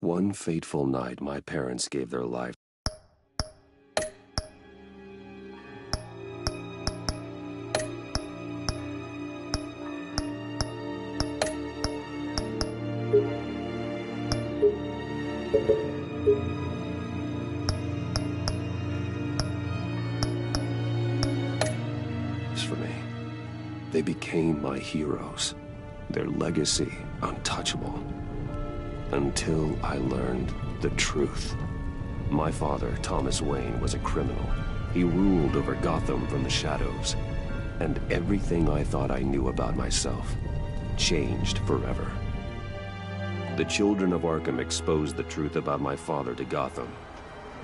One fateful night, my parents gave their life. For me, they became my heroes. Their legacy untouchable. Until I learned the truth. My father, Thomas Wayne, was a criminal. He ruled over Gotham from the shadows. And everything I thought I knew about myself changed forever. The children of Arkham exposed the truth about my father to Gotham.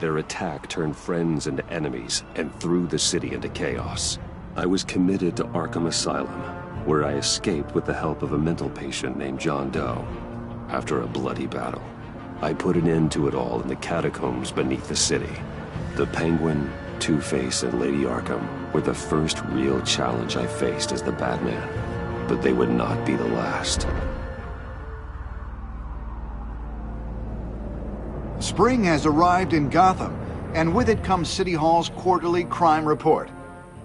Their attack turned friends into enemies and threw the city into chaos. I was committed to Arkham Asylum, where I escaped with the help of a mental patient named John Doe. After a bloody battle, I put an end to it all in the catacombs beneath the city. The Penguin, Two-Face, and Lady Arkham were the first real challenge I faced as the Batman, but they would not be the last. Spring has arrived in Gotham, and with it comes City Hall's quarterly crime report.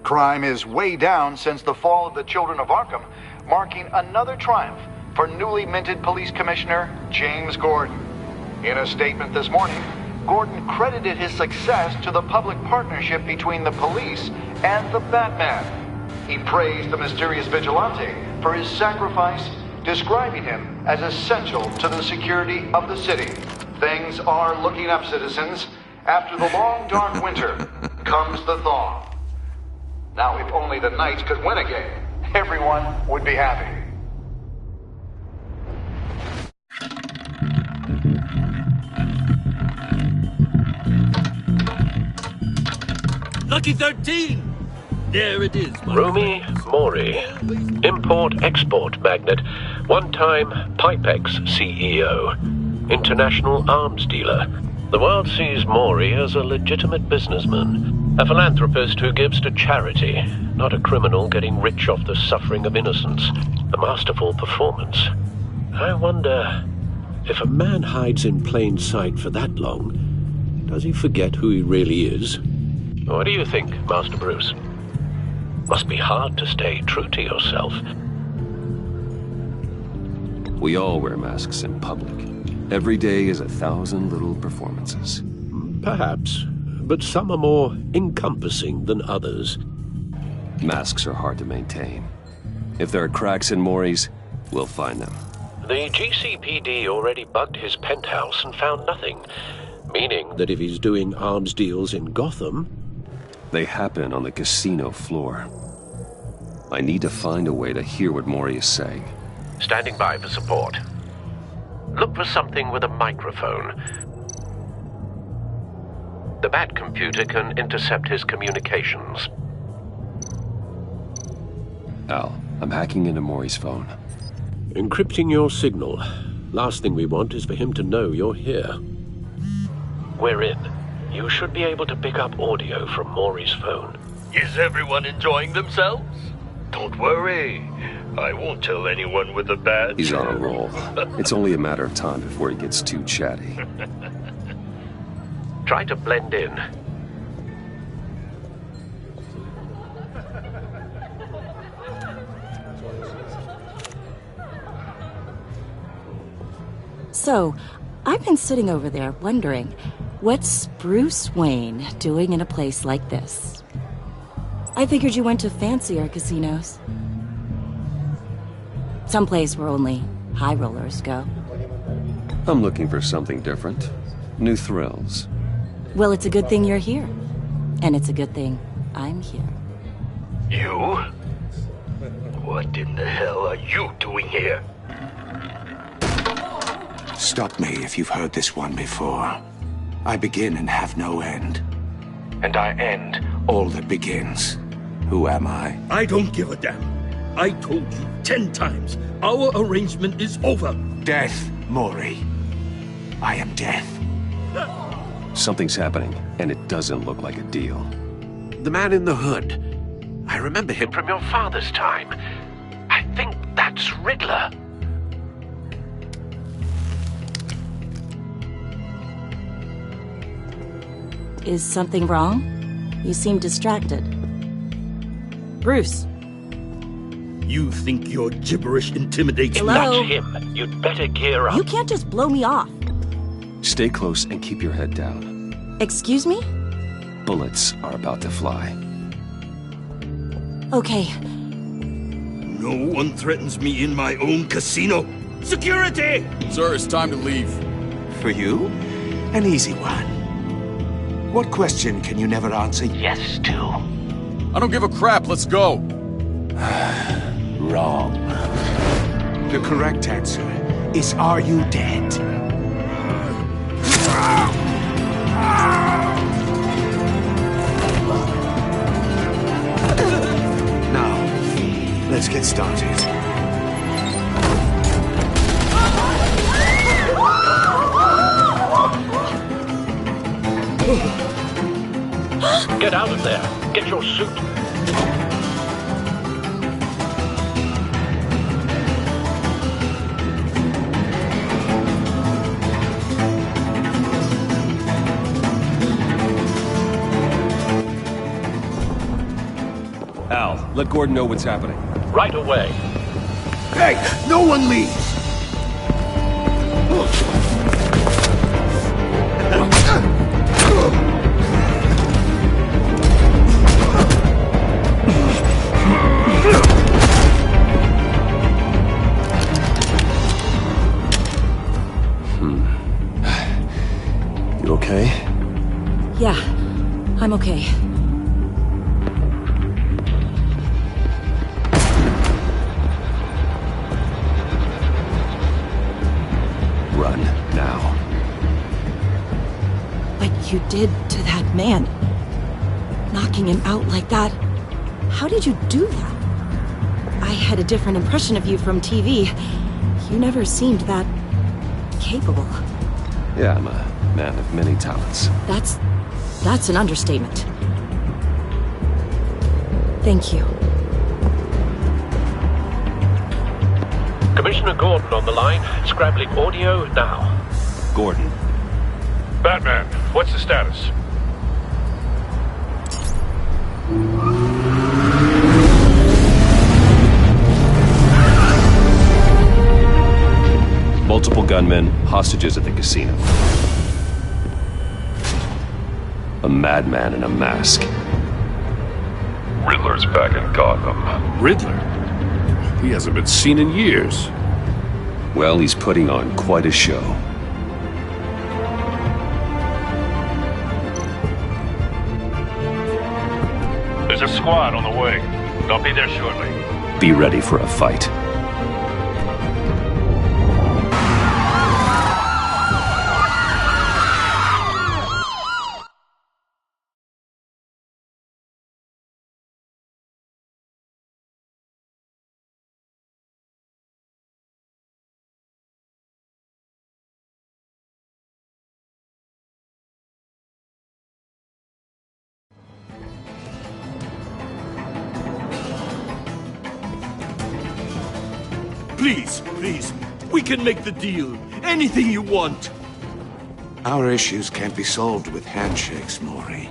Crime is way down since the fall of the Children of Arkham, marking another triumph for newly minted Police Commissioner James Gordon. In a statement this morning, Gordon credited his success to the public partnership between the police and the Batman. He praised the mysterious vigilante for his sacrifice, describing him as essential to the security of the city. Things are looking up, citizens. After the long, dark winter comes the thaw. Now, if only the Knights could win again, everyone would be happy. Lucky 13! There it is, my Rumi Mori, import-export magnate, one-time Pipex CEO, international arms dealer. The world sees Mori as a legitimate businessman, a philanthropist who gives to charity, not a criminal getting rich off the suffering of innocence. A masterful performance. I wonder, if a man hides in plain sight for that long, does he forget who he really is? What do you think, Master Bruce? Must be hard to stay true to yourself. We all wear masks in public. Every day is 1,000 little performances. Perhaps, but some are more encompassing than others. Masks are hard to maintain. If there are cracks in Mori's, we'll find them. The GCPD already bugged his penthouse and found nothing, meaning that if he's doing arms deals in Gotham... They happen on the casino floor. I need to find a way to hear what Mori is saying. Standing by for support. Look for something with a microphone. The Bat computer can intercept his communications. Al, I'm hacking into Mori's phone. Encrypting your signal. Last thing we want is for him to know you're here. We're in. You should be able to pick up audio from Mori's phone. Is everyone enjoying themselves? Don't worry. I won't tell anyone with a badge. He's on a roll. It's only a matter of time before he gets too chatty. Try to blend in. So, I've been sitting over there wondering, what's Bruce Wayne doing in a place like this? I figured you went to fancier casinos. Someplace where only high rollers go. I'm looking for something different. New thrills. Well, it's a good thing you're here. And it's a good thing I'm here. You? What in the hell are you doing here? Stop me if you've heard this one before. I begin and have no end. And I end all that begins. Who am I? I don't give a damn. I told you 10 times. Our arrangement is over. Death, Mori. I am death. Something's happening, and it doesn't look like a deal. The man in the hood. I remember him from your father's time. I think that's Riddler. Is something wrong? You seem distracted. Bruce. You think your gibberish intimidates me? Hello? That's him. You'd better gear up. You can't just blow me off. Stay close and keep your head down. Excuse me? Bullets are about to fly. Okay. No one threatens me in my own casino. Security! Sir, it's time to leave. For you, an easy one. What question can you never answer yes to? I don't give a crap, let's go. Wrong. The correct answer is, are you dead? Now, let's get started. Get out of there. Get your suit. Al, let Gordon know what's happening. Right away. Hey, no one leaves! You okay? Yeah, I'm okay. Run, now. What you did to that man. Knocking him out like that. How did you do that? I had a different impression of you from TV. You never seemed that capable. Yeah, I'm a man of many talents. That's an understatement. Thank you. Commissioner Gordon on the line. Scrabbling audio now. Gordon. Batman, what's the status? Multiple gunmen, hostages at the casino. A madman in a mask. Riddler's back in Gotham. Riddler? He hasn't been seen in years. Well, he's putting on quite a show. There's a squad on the way. They'll be there shortly. Be ready for a fight. Please, please. We can make the deal. Anything you want. Our issues can't be solved with handshakes, Maury.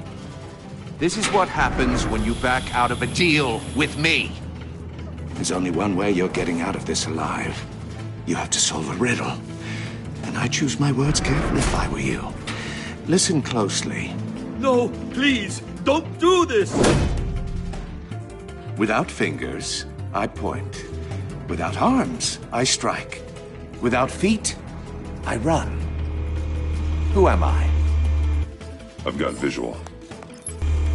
This is what happens when you back out of a deal with me. There's only one way you're getting out of this alive. You have to solve a riddle. And I choose my words carefully if I were you. Listen closely. No, please, don't do this! Without fingers, I point. Without arms, I strike. Without feet, I run. Who am I? I've got visual.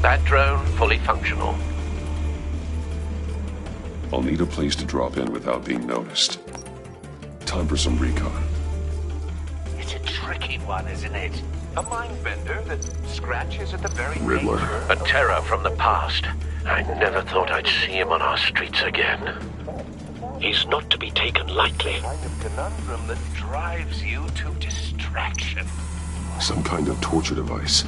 That drone fully functional. I'll need a place to drop in without being noticed. Time for some recon. It's a tricky one, isn't it? A mind bender that scratches at the very Riddler. nature A terror from the past. I never thought I'd see him on our streets again. He's not to be taken lightly. kind of conundrum that drives you to distraction. Some kind of torture device.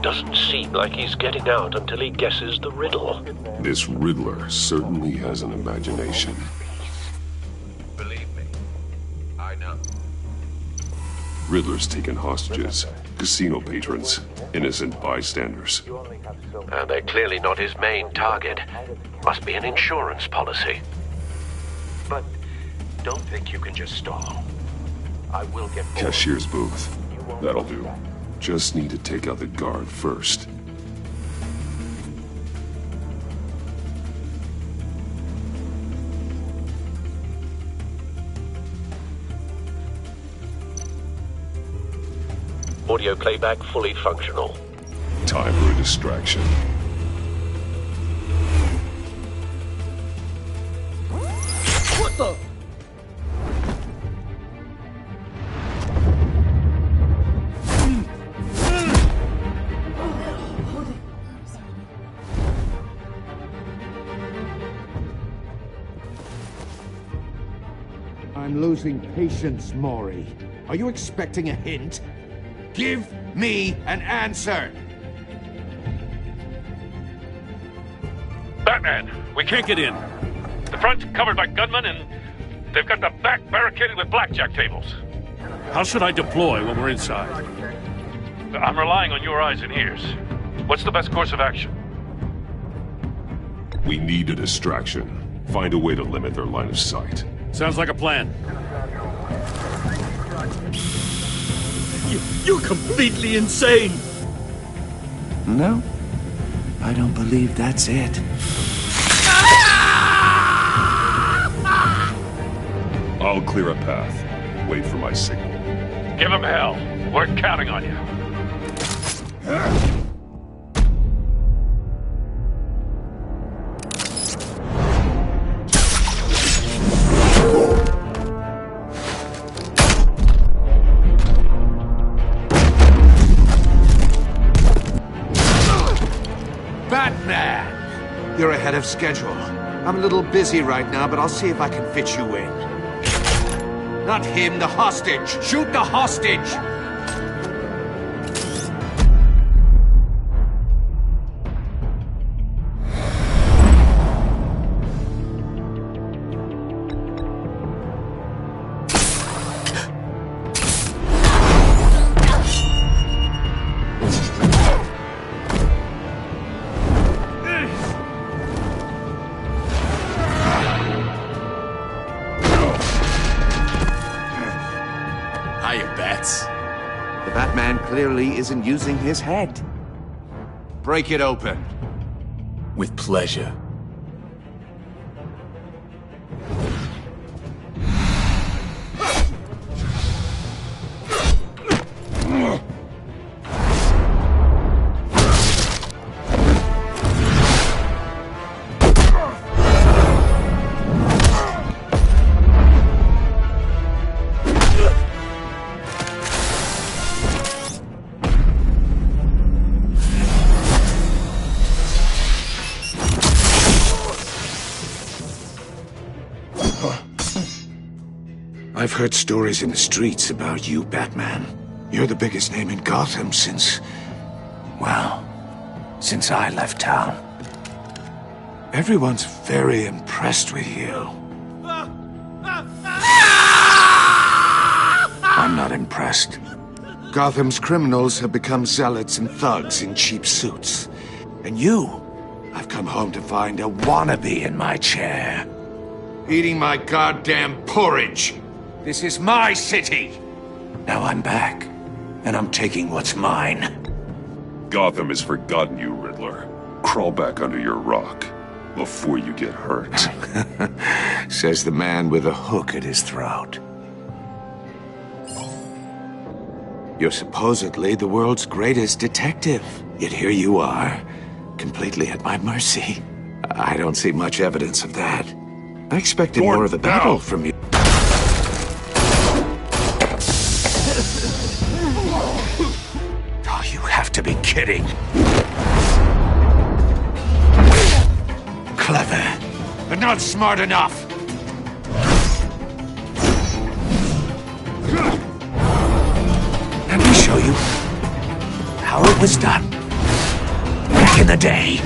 Doesn't seem like he's getting out until he guesses the riddle. This Riddler certainly has an imagination. Believe me, I know. Riddler's taken hostages. Casino patrons. Innocent bystanders. And they're clearly not his main target. Must be an insurance policy. But don't think you can just stall. I will get bored. Cashier's booth. That'll do. Just need to take out the guard first. Audio playback fully functional. Time for a distraction. What the? I'm losing patience, Maury. Are you expecting a hint? Give me an answer! Batman, we can't get in. The front's covered by gunmen, and they've got the back barricaded with blackjack tables. How should I deploy when we're inside? I'm relying on your eyes and ears. What's the best course of action? We need a distraction. Find a way to limit their line of sight. Sounds like a plan. You're completely insane! No, I don't believe that's it. I'll clear a path. Wait for my signal. Give him hell. We're counting on you. Batman! You're ahead of schedule. I'm a little busy right now, but I'll see if I can fit you in. Not him, the hostage! Shoot the hostage! The Batman clearly isn't using his head. Break it open. With pleasure. I've heard stories in the streets about you, Batman. You're the biggest name in Gotham since I left town. Everyone's very impressed with you. I'm not impressed. Gotham's criminals have become zealots and thugs in cheap suits. And you, I've come home to find a wannabe in my chair. Eating my goddamn porridge. This is my city! Now I'm back, and I'm taking what's mine. Gotham has forgotten you, Riddler. Crawl back under your rock before you get hurt. Says the man with a hook at his throat. You're supposedly the world's greatest detective. Yet here you are, completely at my mercy. I don't see much evidence of that. I expected more of a battle from you. Oh, you have to be kidding. Clever, but not smart enough. Let me show you how it was done back in the day.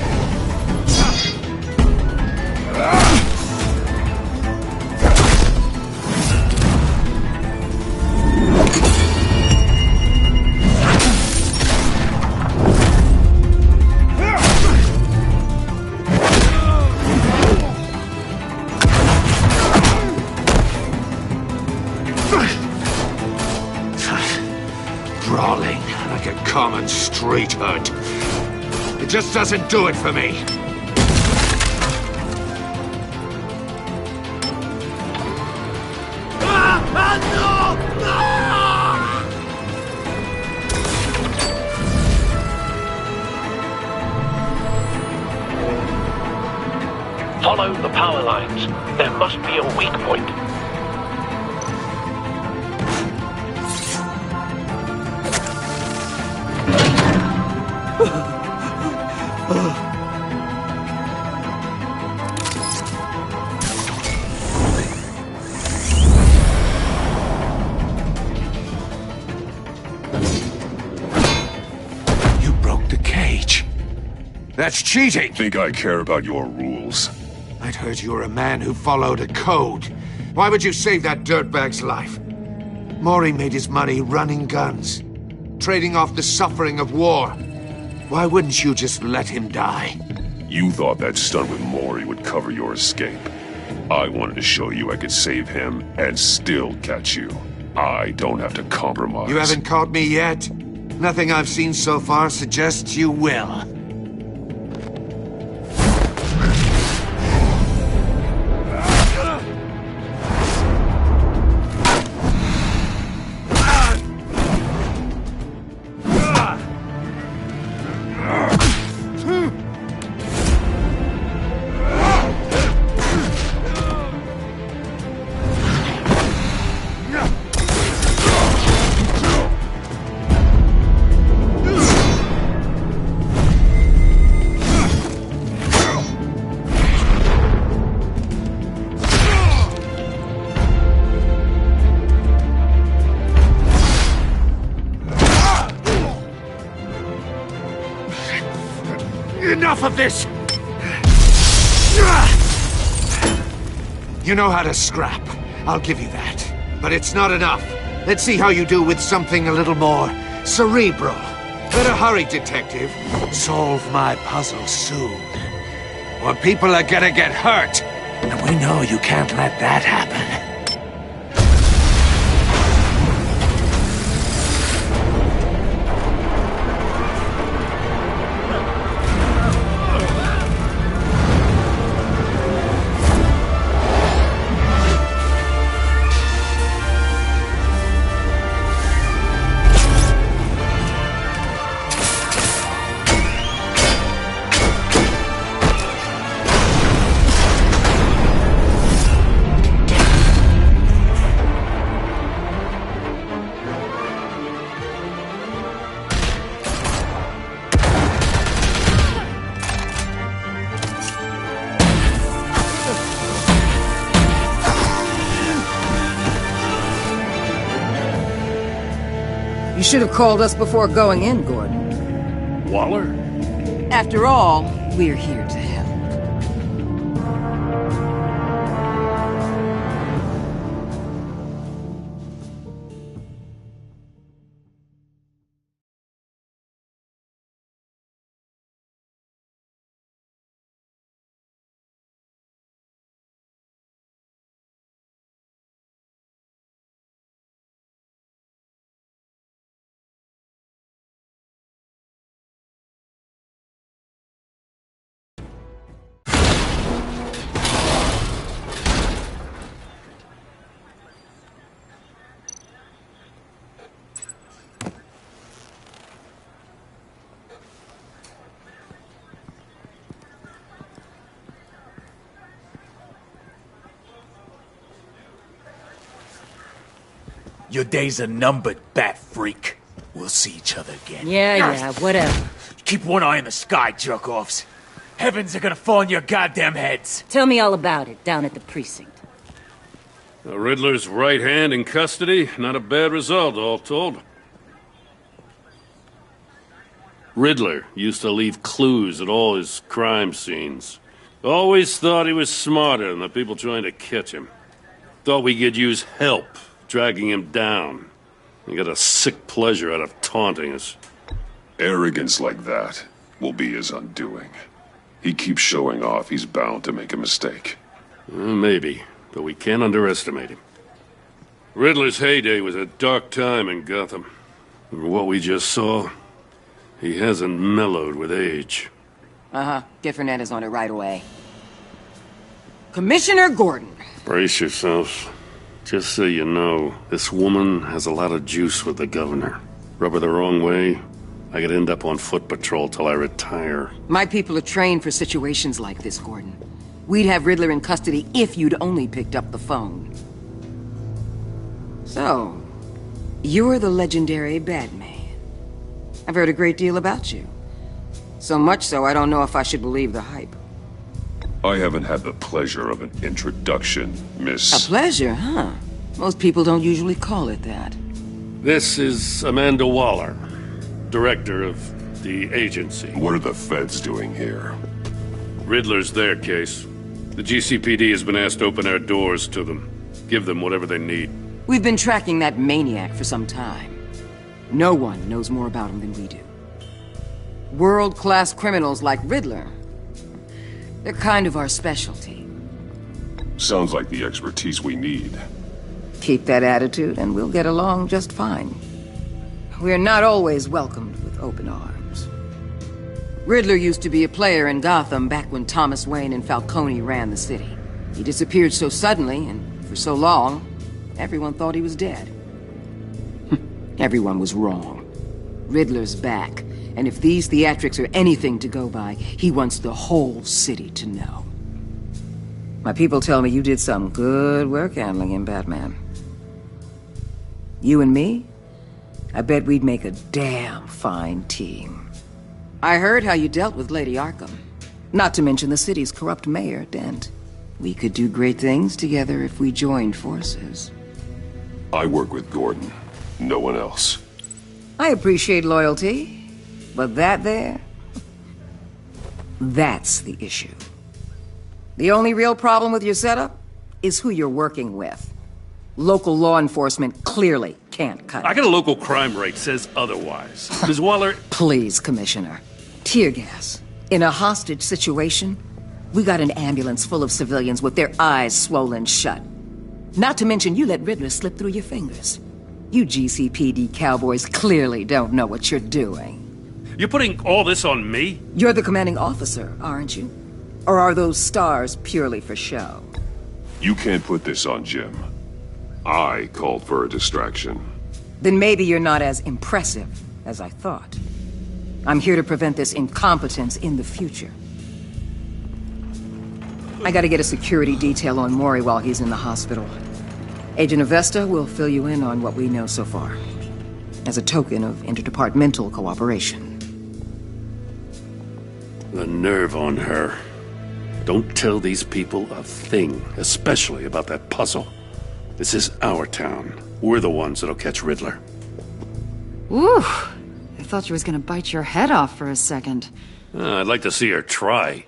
sprawling like a common street hood. It just doesn't do it for me. Follow the power lines. There must be a weak point. You broke the cage. That's cheating! Think I care about your rules? I'd heard you were a man who followed a code. Why would you save that dirtbag's life? Maury made his money running guns, trading off the suffering of war. Why wouldn't you just let him die? You thought that stunt with Maury would cover your escape. I wanted to show you I could save him and still catch you. I don't have to compromise. You haven't caught me yet? Nothing I've seen so far suggests you will. Enough of this! You know how to scrap. I'll give you that. But it's not enough. Let's see how you do with something a little more cerebral. Better hurry, detective. Solve my puzzle soon. Or people are gonna get hurt. And we know you can't let that happen. You should have called us before going in, Gordon. Waller? After all, we're here to help. Your days are numbered, bat freak. We'll see each other again. Yeah, whatever. Keep one eye in the sky, jerk-offs. Heavens are gonna fall on your goddamn heads. Tell me all about it down at the precinct. The Riddler's right hand in custody. Not a bad result, all told. Riddler used to leave clues at all his crime scenes. Always thought he was smarter than the people trying to catch him. Thought we could use help dragging him down. He got a sick pleasure out of taunting us. Arrogance like that will be his undoing. He keeps showing off, he's bound to make a mistake. Maybe, but we can't underestimate him. Riddler's heyday was a dark time in Gotham. From what we just saw, he hasn't mellowed with age. Uh-huh. Get Fernandez on it right away. Commissioner Gordon. Brace yourselves. Just so you know, this woman has a lot of juice with the governor. Rub her the wrong way, I could end up on foot patrol till I retire. My people are trained for situations like this, Gordon. We'd have Riddler in custody if you'd only picked up the phone. So, you're the legendary Batman. I've heard a great deal about you. So much so, I don't know if I should believe the hype. I haven't had the pleasure of an introduction, Miss... A pleasure, huh? Most people don't usually call it that. This is Amanda Waller, director of the agency. What are the feds doing here? Riddler's their case. The GCPD has been asked to open our doors to them. Give them whatever they need. We've been tracking that maniac for some time. No one knows more about him than we do. World-class criminals like Riddler. They're kind of our specialty. Sounds like the expertise we need. Keep that attitude and we'll get along just fine. We're not always welcomed with open arms. Riddler used to be a player in Gotham back when Thomas Wayne and Falcone ran the city. He disappeared so suddenly and for so long, everyone thought he was dead. Everyone was wrong. Riddler's back, and if these theatrics are anything to go by, he wants the whole city to know. My people tell me you did some good work handling him, Batman. You and me? I bet we'd make a damn fine team. I heard how you dealt with Lady Arkham. Not to mention the city's corrupt mayor, Dent. We could do great things together if we joined forces. I work with Gordon. No one else. I appreciate loyalty, but that there... that's the issue. The only real problem with your setup is who you're working with. Local law enforcement clearly can't cut it. I got a local crime rate says otherwise. Ms. Waller... Please, Commissioner. Tear gas. In a hostage situation, we got an ambulance full of civilians with their eyes swollen shut. Not to mention you let Riddler slip through your fingers. You GCPD cowboys clearly don't know what you're doing. You're putting all this on me? You're the commanding officer, aren't you? Or are those stars purely for show? You can't put this on Jim. I called for a distraction. Then maybe you're not as impressive as I thought. I'm here to prevent this incompetence in the future. I gotta get a security detail on Mori while he's in the hospital. Agent Avesta will fill you in on what we know so far, as a token of interdepartmental cooperation. The nerve on her. Don't tell these people a thing, especially about that puzzle. This is our town. We're the ones that'll catch Riddler. Ooh, I thought she was gonna bite your head off for a second. I'd like to see her try.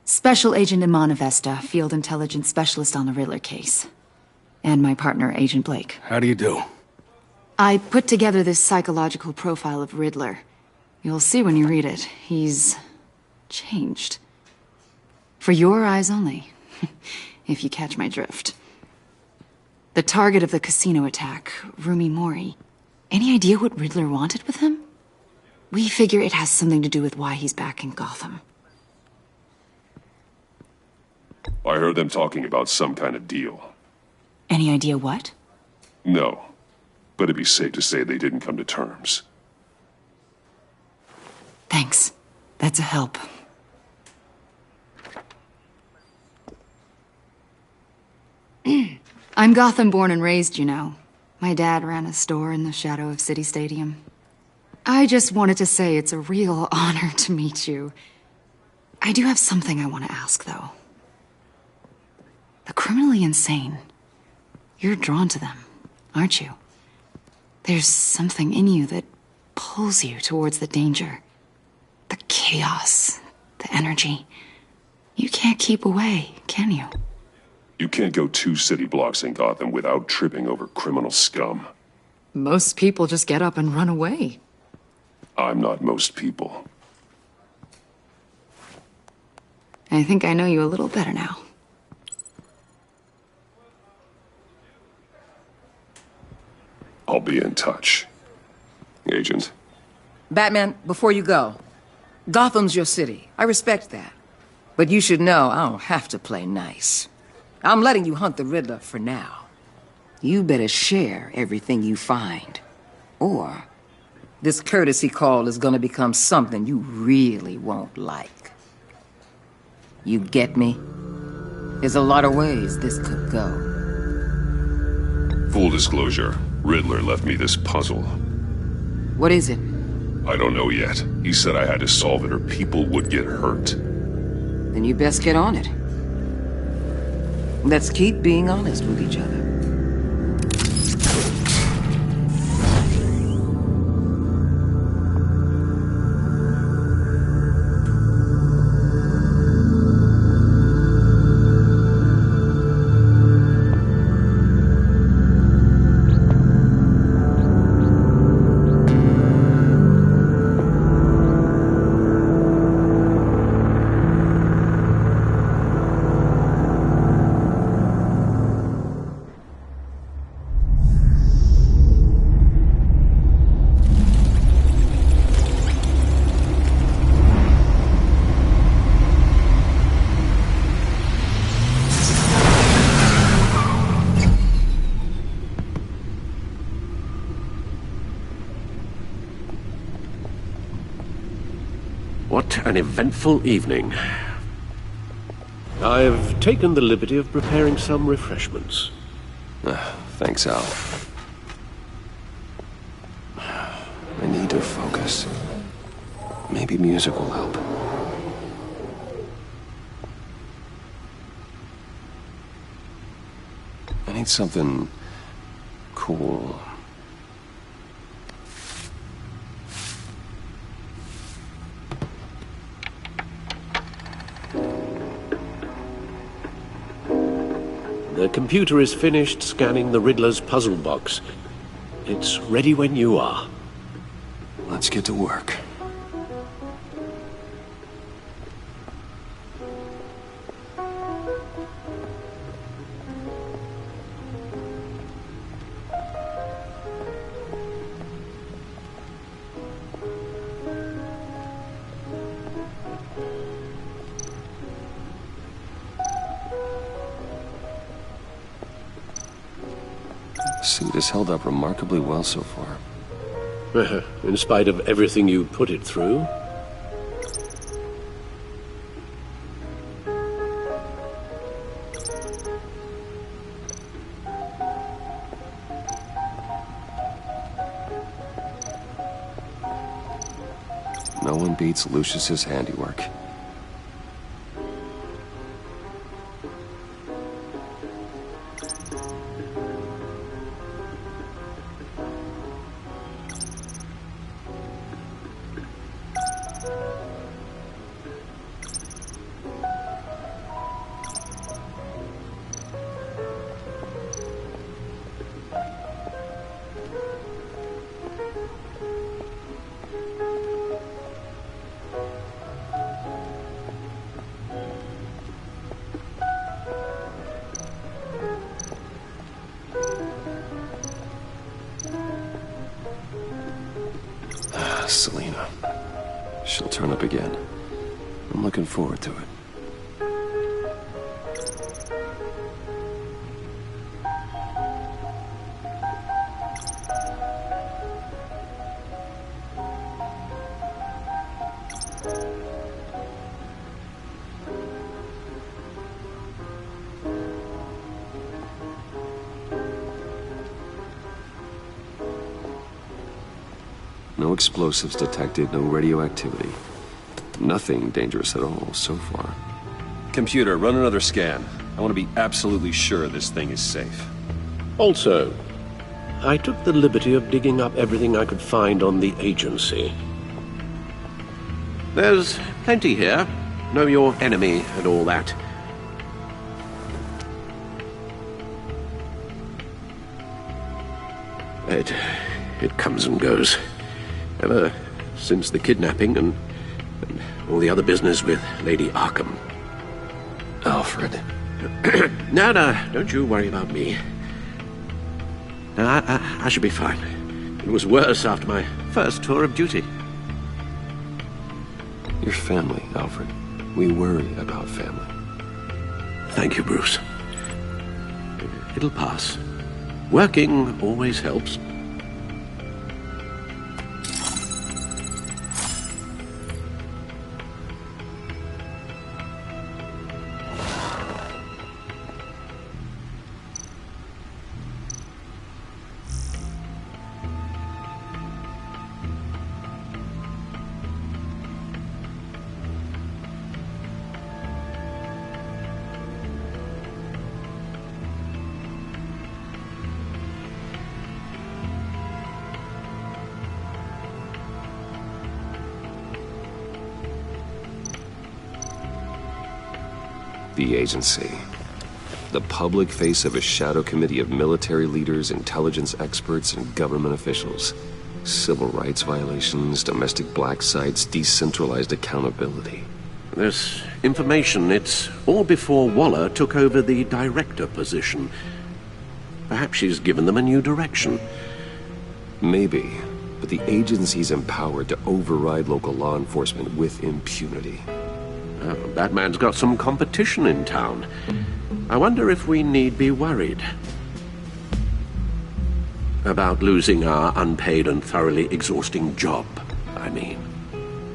Special Agent Iman Avesta, Field Intelligence Specialist on the Riddler case. And my partner, Agent Blake. How do you do? I put together this psychological profile of Riddler. You'll see when you read it. He's... changed. For your eyes only, if you catch my drift. The target of the casino attack, Rumi Mori. Any idea what Riddler wanted with him? We figure it has something to do with why he's back in Gotham. I heard them talking about some kind of deal. Any idea what? No, but it'd be safe to say they didn't come to terms. Thanks. That's a help. I'm Gotham born and raised, you know. My dad ran a store in the shadow of City Stadium. I just wanted to say it's a real honor to meet you. I do have something I want to ask, though. The criminally insane. You're drawn to them, aren't you? There's something in you that pulls you towards the danger. The chaos, the energy. You can't keep away, can you? You can't go 2 city blocks in Gotham without tripping over criminal scum. Most people just get up and run away. I'm not most people. I think I know you a little better now. I'll be in touch. Agent. Batman, before you go, Gotham's your city. I respect that. But you should know I don't have to play nice. I'm letting you hunt the Riddler for now. You better share everything you find. Or this courtesy call is gonna become something you really won't like. You get me? There's a lot of ways this could go. Full disclosure, Riddler left me this puzzle. What is it? I don't know yet. He said I had to solve it or people would get hurt. Then you best get on it. Let's keep being honest with each other. What an eventful evening. I've taken the liberty of preparing some refreshments. Thanks, Al. I need to focus. Maybe music will help. I need something cool. The computer is finished scanning the Riddler's puzzle box. It's ready when you are. Let's get to work. The suit has held up remarkably well so far. In spite of everything you put it through? No one beats Lucius's handiwork. Selina. She'll turn up again. I'm looking forward to it. No explosives detected, no radioactivity. Nothing dangerous at all so far. Computer, run another scan. I want to be absolutely sure this thing is safe. Also, I took the liberty of digging up everything I could find on the agency. There's plenty here. Know your enemy and all that. It comes and goes. Ever since the kidnapping and all the other business with Lady Arkham. Alfred. No, don't you worry about me. No, I should be fine. It was worse after my first tour of duty. Your family, Alfred. We worry about family. Thank you, Bruce. It'll pass. Working always helps. The agency. The public face of a shadow committee of military leaders, intelligence experts, and government officials. Civil rights violations, domestic black sites, decentralized accountability. This information, it's all before Waller took over the director position. Perhaps she's given them a new direction. Maybe, but the agency's empowered to override local law enforcement with impunity. Batman's got some competition in town. I wonder if we need be worried about losing our unpaid and thoroughly exhausting job, I mean.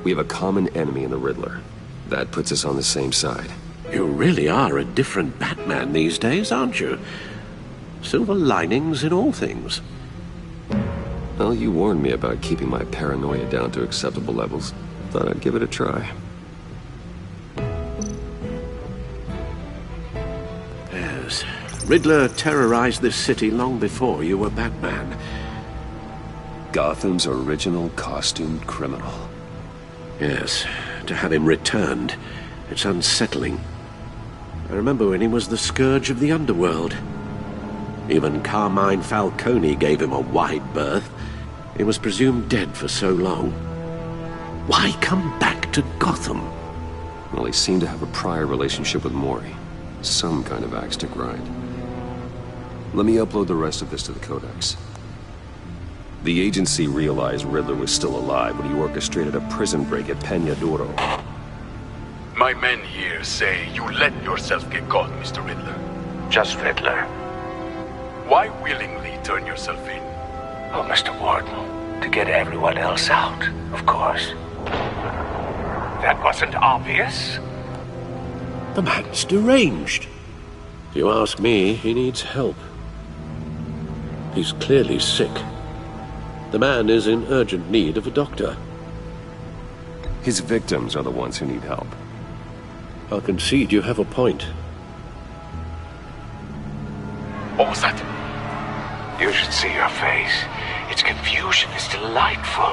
We have a common enemy in the Riddler. That puts us on the same side. You really are a different Batman these days, aren't you? Silver linings in all things. Well, you warned me about keeping my paranoia down to acceptable levels. Thought I'd give it a try. Yes. Riddler terrorized this city long before you were Batman. Gotham's original costumed criminal. Yes. To have him returned, it's unsettling. I remember when he was the scourge of the underworld. Even Carmine Falcone gave him a wide berth. He was presumed dead for so long. Why come back to Gotham? Well, he seemed to have a prior relationship with Mori. Some kind of axe to grind. Let me upload the rest of this to the Codex. The agency realized Riddler was still alive when he orchestrated a prison break at Peña Duro. My men here say you let yourself get caught, Mr. Riddler. Just Riddler. Why willingly turn yourself in? Oh, Mr. Warden, to get everyone else out, of course. That wasn't obvious. The man's deranged. If you ask me, he needs help. He's clearly sick. The man is in urgent need of a doctor. His victims are the ones who need help. I'll concede you have a point. What was that? You should see your face. Its confusion is delightful.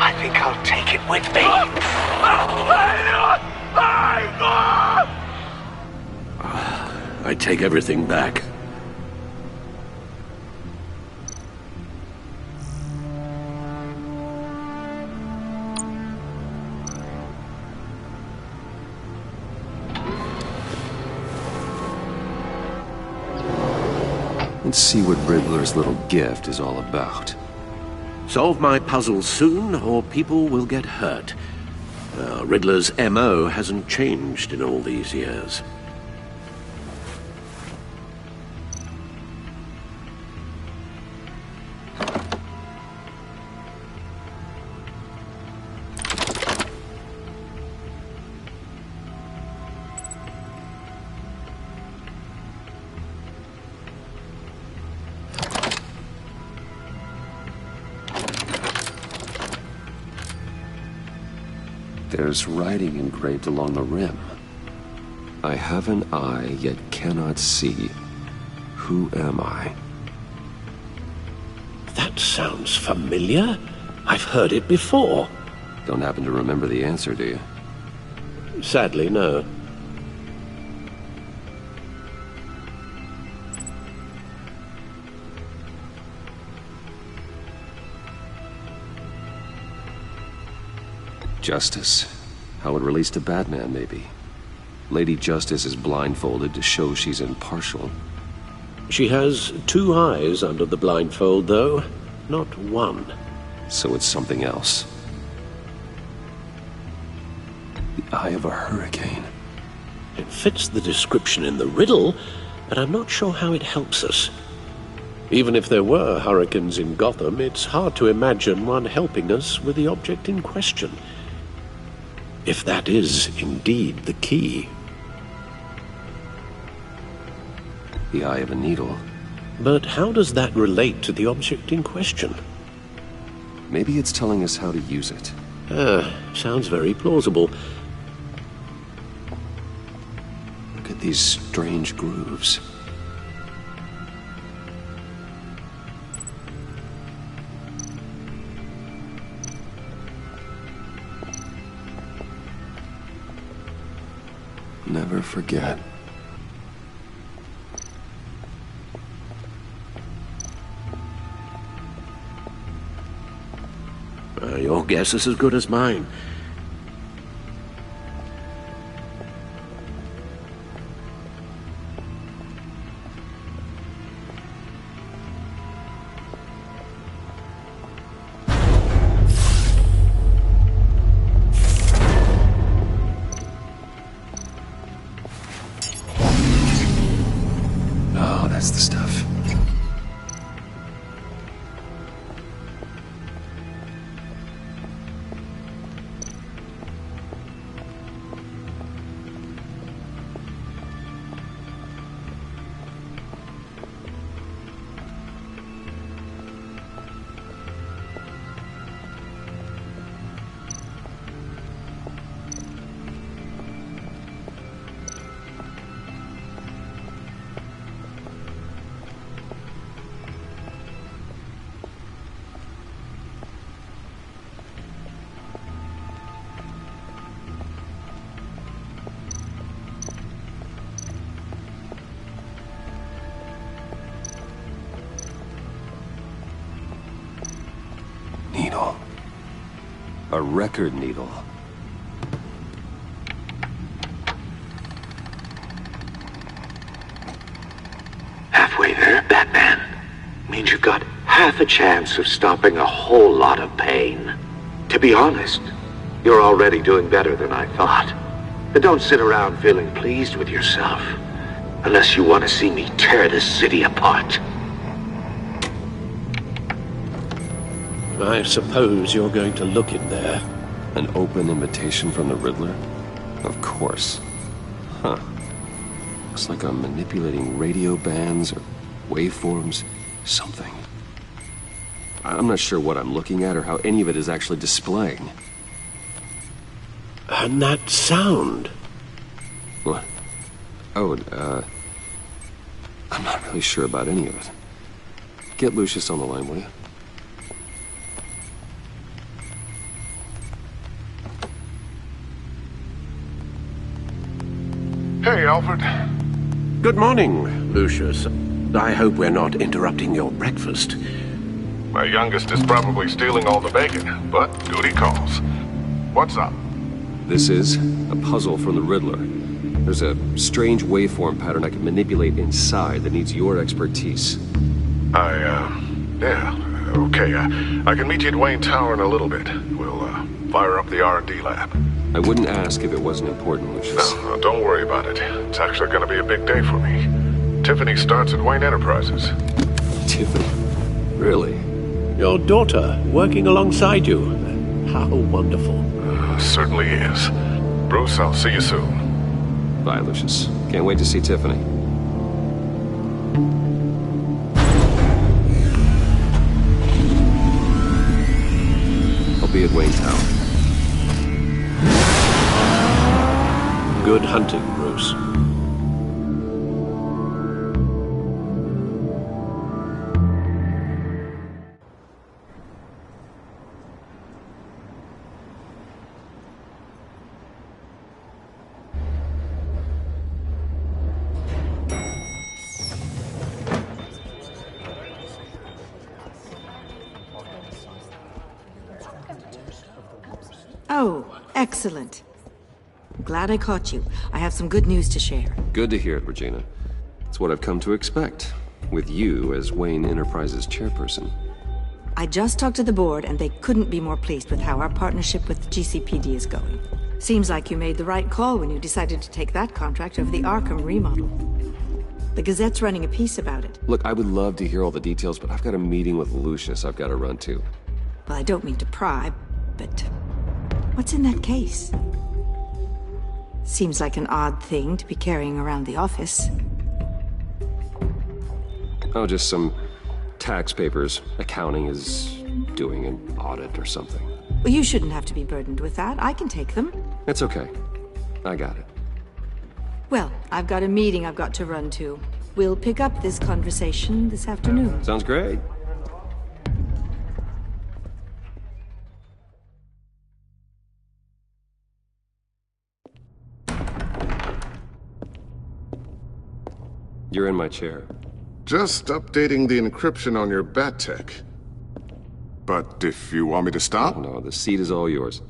I think I'll take it with me. I take everything back. Let's see what Riddler's little gift is all about. Solve my puzzle soon, or people will get hurt. Riddler's M.O. hasn't changed in all these years. There's writing engraved along the rim. I have an eye, yet cannot see. Who am I? That sounds familiar. I've heard it before. Don't happen to remember the answer, do you? Sadly, no. Justice. How it relates to Batman, maybe. Lady Justice is blindfolded to show she's impartial. She has two eyes under the blindfold, though, not one. So it's something else. The eye of a hurricane. It fits the description in the riddle, but I'm not sure how it helps us. Even if there were hurricanes in Gotham, it's hard to imagine one helping us with the object in question. If that is indeed the key. The eye of a needle. But how does that relate to the object in question? Maybe it's telling us how to use it. Sounds very plausible. Look at these strange grooves. Never forget. Your guess is as good as mine. Oh, that's the stuff. Needle. A record needle. Halfway there, Batman. Means you've got half a chance of stopping a whole lot of pain. To be honest, you're already doing better than I thought. But don't sit around feeling pleased with yourself. Unless you want to see me tear this city apart. I suppose you're going to look in there. An open invitation from the Riddler? Of course. Huh. Looks like I'm manipulating radio bands or waveforms. Something. I'm not sure what I'm looking at or how any of it is actually displaying. And that sound? What? Oh, I'm not really sure about any of it. Get Lucius on the line, will you? Hey, Alfred. Good morning, Lucius. I hope we're not interrupting your breakfast. My youngest is probably stealing all the bacon, but duty calls. What's up? This is a puzzle from the Riddler. There's a strange waveform pattern I can manipulate inside that needs your expertise. Yeah, okay. I can meet you at Wayne Tower in a little bit. We'll, fire up the R&D lab. I wouldn't ask if it wasn't important, Lucius. No, don't worry about it. It's actually gonna be a big day for me. Tiffany starts at Wayne Enterprises. Tiffany? Really? Your daughter, working alongside you. How wonderful. Certainly is. Bruce, I'll see you soon. Bye, Lucius. Can't wait to see Tiffany. I'll be at Wayne Tower. Good hunting, Bruce. Oh, excellent. Glad I caught you. I have some good news to share. Good to hear it, Regina. It's what I've come to expect, with you as Wayne Enterprises chairperson. I just talked to the board, and they couldn't be more pleased with how our partnership with GCPD is going. Seems like you made the right call when you decided to take that contract over the Arkham remodel. The Gazette's running a piece about it. Look, I would love to hear all the details, but I've got a meeting with Lucius I've got to run to. Well, I don't mean to pry, but what's in that case? Seems like an odd thing to be carrying around the office. Oh, just some tax papers. Accounting is doing an audit or something. Well, you shouldn't have to be burdened with that. I can take them. It's okay. I got it. Well, I've got a meeting I've got to run to. We'll pick up this conversation this afternoon. Sounds great. You're in my chair. Just updating the encryption on your Bat-Tech. But if you want me to stop? Oh, no, the seat is all yours.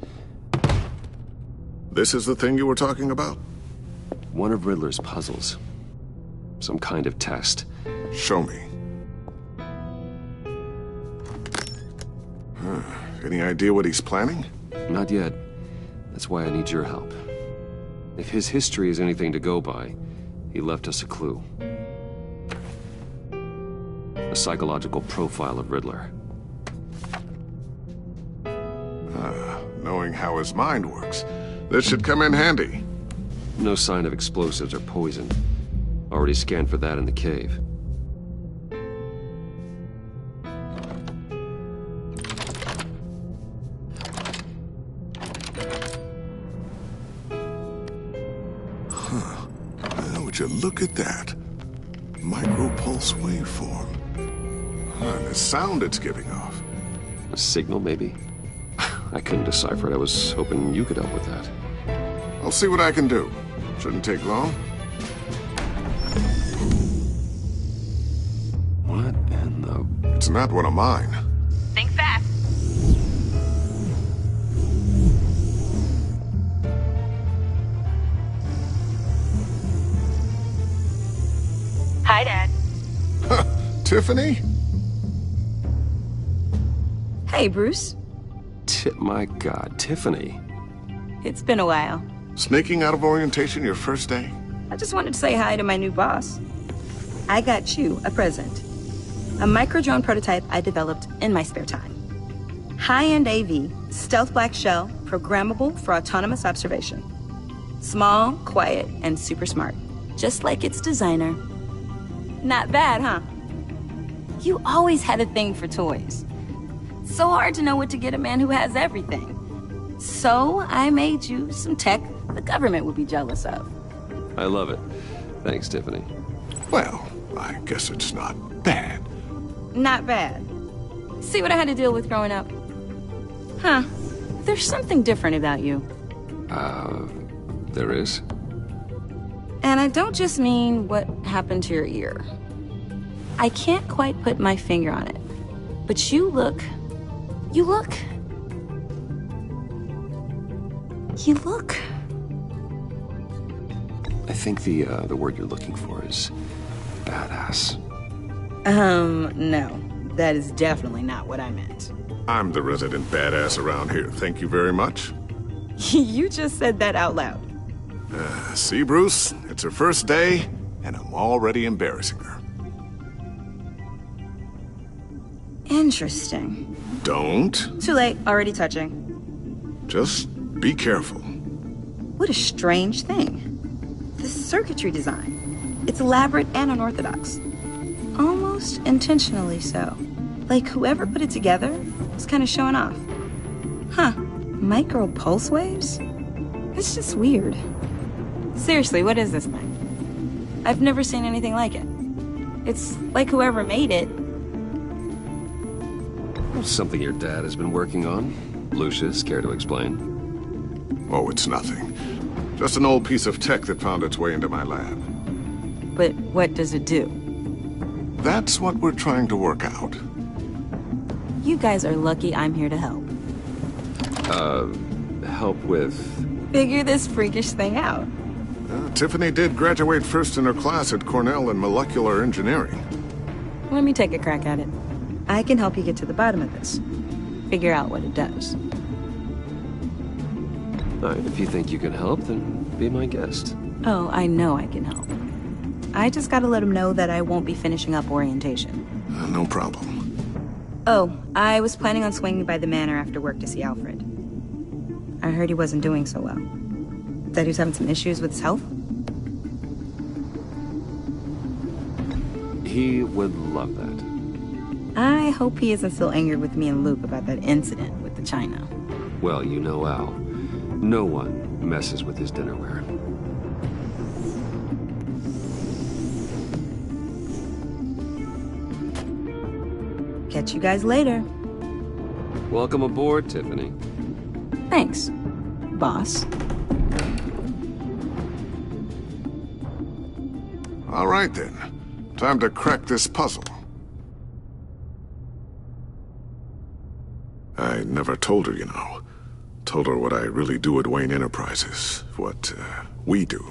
This is the thing you were talking about? One of Riddler's puzzles. Some kind of test. Show me. Any idea what he's planning? Not yet. That's why I need your help. If his history is anything to go by, he left us a clue. A psychological profile of Riddler. Knowing how his mind works, this should come in handy. No sign of explosives or poison. Already scanned for that in the cave. Would you look at that? Micropulse waveform. And the sound it's giving off. A signal, maybe? I couldn't decipher it. I was hoping you could help with that. I'll see what I can do. Shouldn't take long. What in the... It's not one of mine. Think fast. Hi, Dad. Tiffany? Hey, Bruce. My God, Tiffany. It's been a while. Sneaking out of orientation your first day? I just wanted to say hi to my new boss. I got you a present. A micro-drone prototype I developed in my spare time. High-end AV, stealth black shell, programmable for autonomous observation. Small, quiet, and super smart. Just like its designer. Not bad, huh? You always had a thing for toys. So hard to know what to get a man who has everything. So I made you some tech the government would be jealous of. I love it. Thanks, Tiffany. Well, I guess it's not bad. Not bad. See what I had to deal with growing up? Huh. There's something different about you. There is? And I don't just mean what happened to your ear. I can't quite put my finger on it. But you look... I think the word you're looking for is badass. No. That is definitely not what I meant. I'm the resident badass around here. Thank you very much. You just said that out loud. See, Bruce? It's her first day, and I'm already embarrassing her. Interesting. Don't. Too late. Already touching. Just be careful. What a strange thing. The circuitry design. It's elaborate and unorthodox. Almost intentionally so. Like whoever put it together was kind of showing off. Huh. Micro pulse waves? It's just weird. Seriously, what is this thing? I've never seen anything like it. It's like whoever made it. Something your dad has been working on. Lucius, care to explain? Oh, it's nothing. Just an old piece of tech that found its way into my lab. But what does it do? That's what we're trying to work out. You guys are lucky I'm here to help. Help with... Figure this freakish thing out. Tiffany did graduate first in her class at Cornell in molecular engineering. Let me take a crack at it. I can help you get to the bottom of this. Figure out what it does. All right, if you think you can help, then be my guest. Oh, I know I can help. I just gotta let him know that I won't be finishing up orientation. No problem. Oh, I was planning on swinging by the manor after work to see Alfred. I heard he wasn't doing so well. That he was having some issues with his health? He would love that. I hope he isn't still angered with me and Luke about that incident with the china. Well, you know Al. No one messes with his dinnerware. Catch you guys later. Welcome aboard, Tiffany. Thanks, boss. All right, then. Time to crack this puzzle. I never told her, you know. Told her what I really do at Wayne Enterprises. What, we do.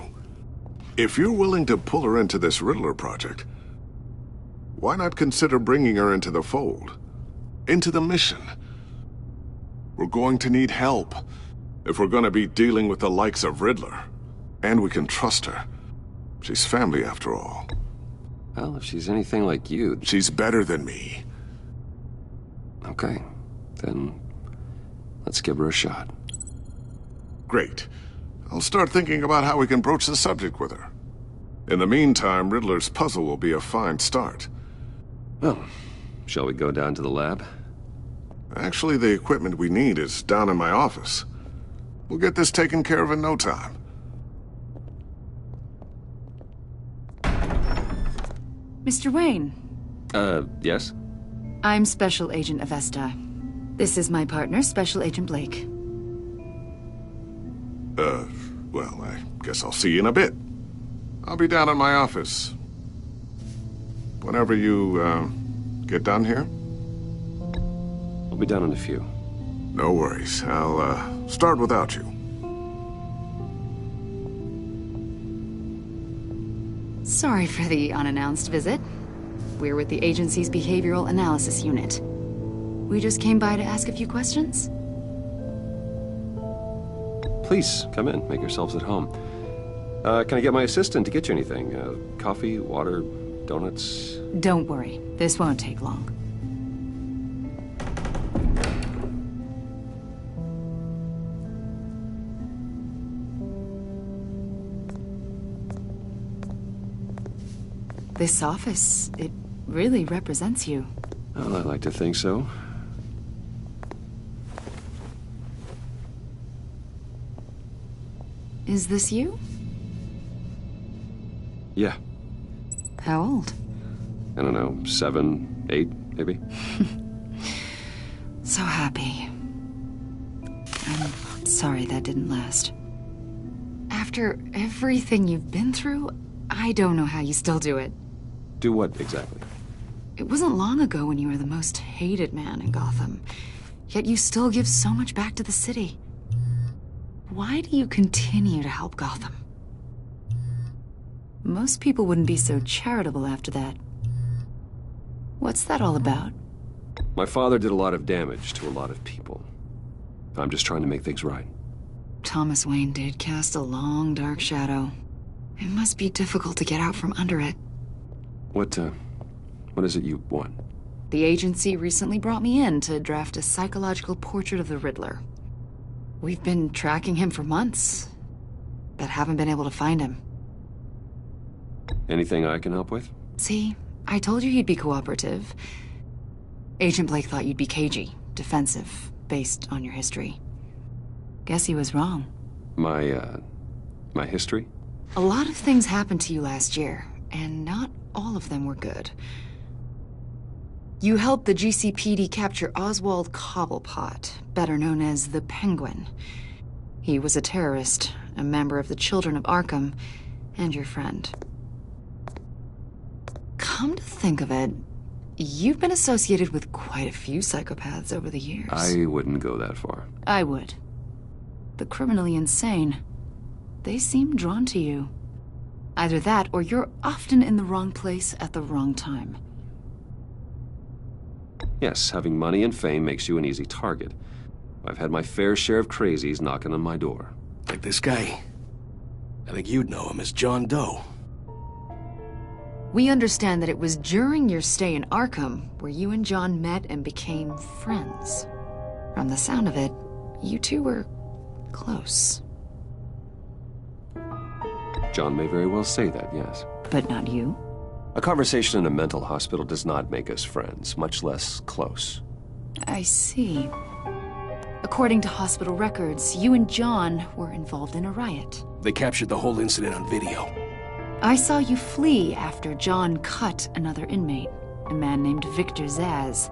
If you're willing to pull her into this Riddler project, why not consider bringing her into the fold? Into the mission? We're going to need help if we're going to be dealing with the likes of Riddler. And we can trust her. She's family, after all. Well, if she's anything like you... She's better than me. Okay. Then let's give her a shot. Great. I'll start thinking about how we can broach the subject with her. In the meantime, Riddler's puzzle will be a fine start. Well, shall we go down to the lab? Actually, the equipment we need is down in my office. We'll get this taken care of in no time. Mr. Wayne. Yes? I'm Special Agent Avesta. This is my partner, Special Agent Blake. Well, I guess I'll see you in a bit. I'll be down in my office. Whenever you, get done here? I'll be down in a few. No worries. I'll, start without you. Sorry for the unannounced visit. We're with the agency's Behavioral Analysis Unit. We just came by to ask a few questions. Please, come in. Make yourselves at home. Can I get my assistant to get you anything? Coffee, water, donuts? Don't worry. This won't take long. This office, it really represents you. Well, I like to think so. Is this you? Yeah. How old? I don't know, 7, 8, maybe? So happy. I'm sorry that didn't last. After everything you've been through, I don't know how you still do it. Do what, exactly? It wasn't long ago when you were the most hated man in Gotham. Yet you still give so much back to the city. Why do you continue to help Gotham? Most people wouldn't be so charitable after that. What's that all about? My father did a lot of damage to a lot of people. I'm just trying to make things right. Thomas Wayne did cast a long, dark shadow. It must be difficult to get out from under it. What is it you want? The agency recently brought me in to draft a psychological portrait of the Riddler. We've been tracking him for months, but haven't been able to find him. Anything I can help with? See, I told you he'd be cooperative. Agent Blake thought you'd be cagey, defensive, based on your history. Guess he was wrong. My history? A lot of things happened to you last year, and not all of them were good. You helped the GCPD capture Oswald Cobblepot, better known as the Penguin. He was a terrorist, a member of the Children of Arkham, and your friend. Come to think of it, you've been associated with quite a few psychopaths over the years. I wouldn't go that far. I would. The criminally insane. They seem drawn to you. Either that, or you're often in the wrong place at the wrong time. Yes, having money and fame makes you an easy target. I've had my fair share of crazies knocking on my door. Like this guy? I think you'd know him as John Doe. We understand that it was during your stay in Arkham where you and John met and became friends. From the sound of it, you two were close. John may very well say that, yes. But not you? A conversation in a mental hospital does not make us friends, much less close. I see. According to hospital records, you and John were involved in a riot. They captured the whole incident on video. I saw you flee after John cut another inmate, a man named Victor Zsasz.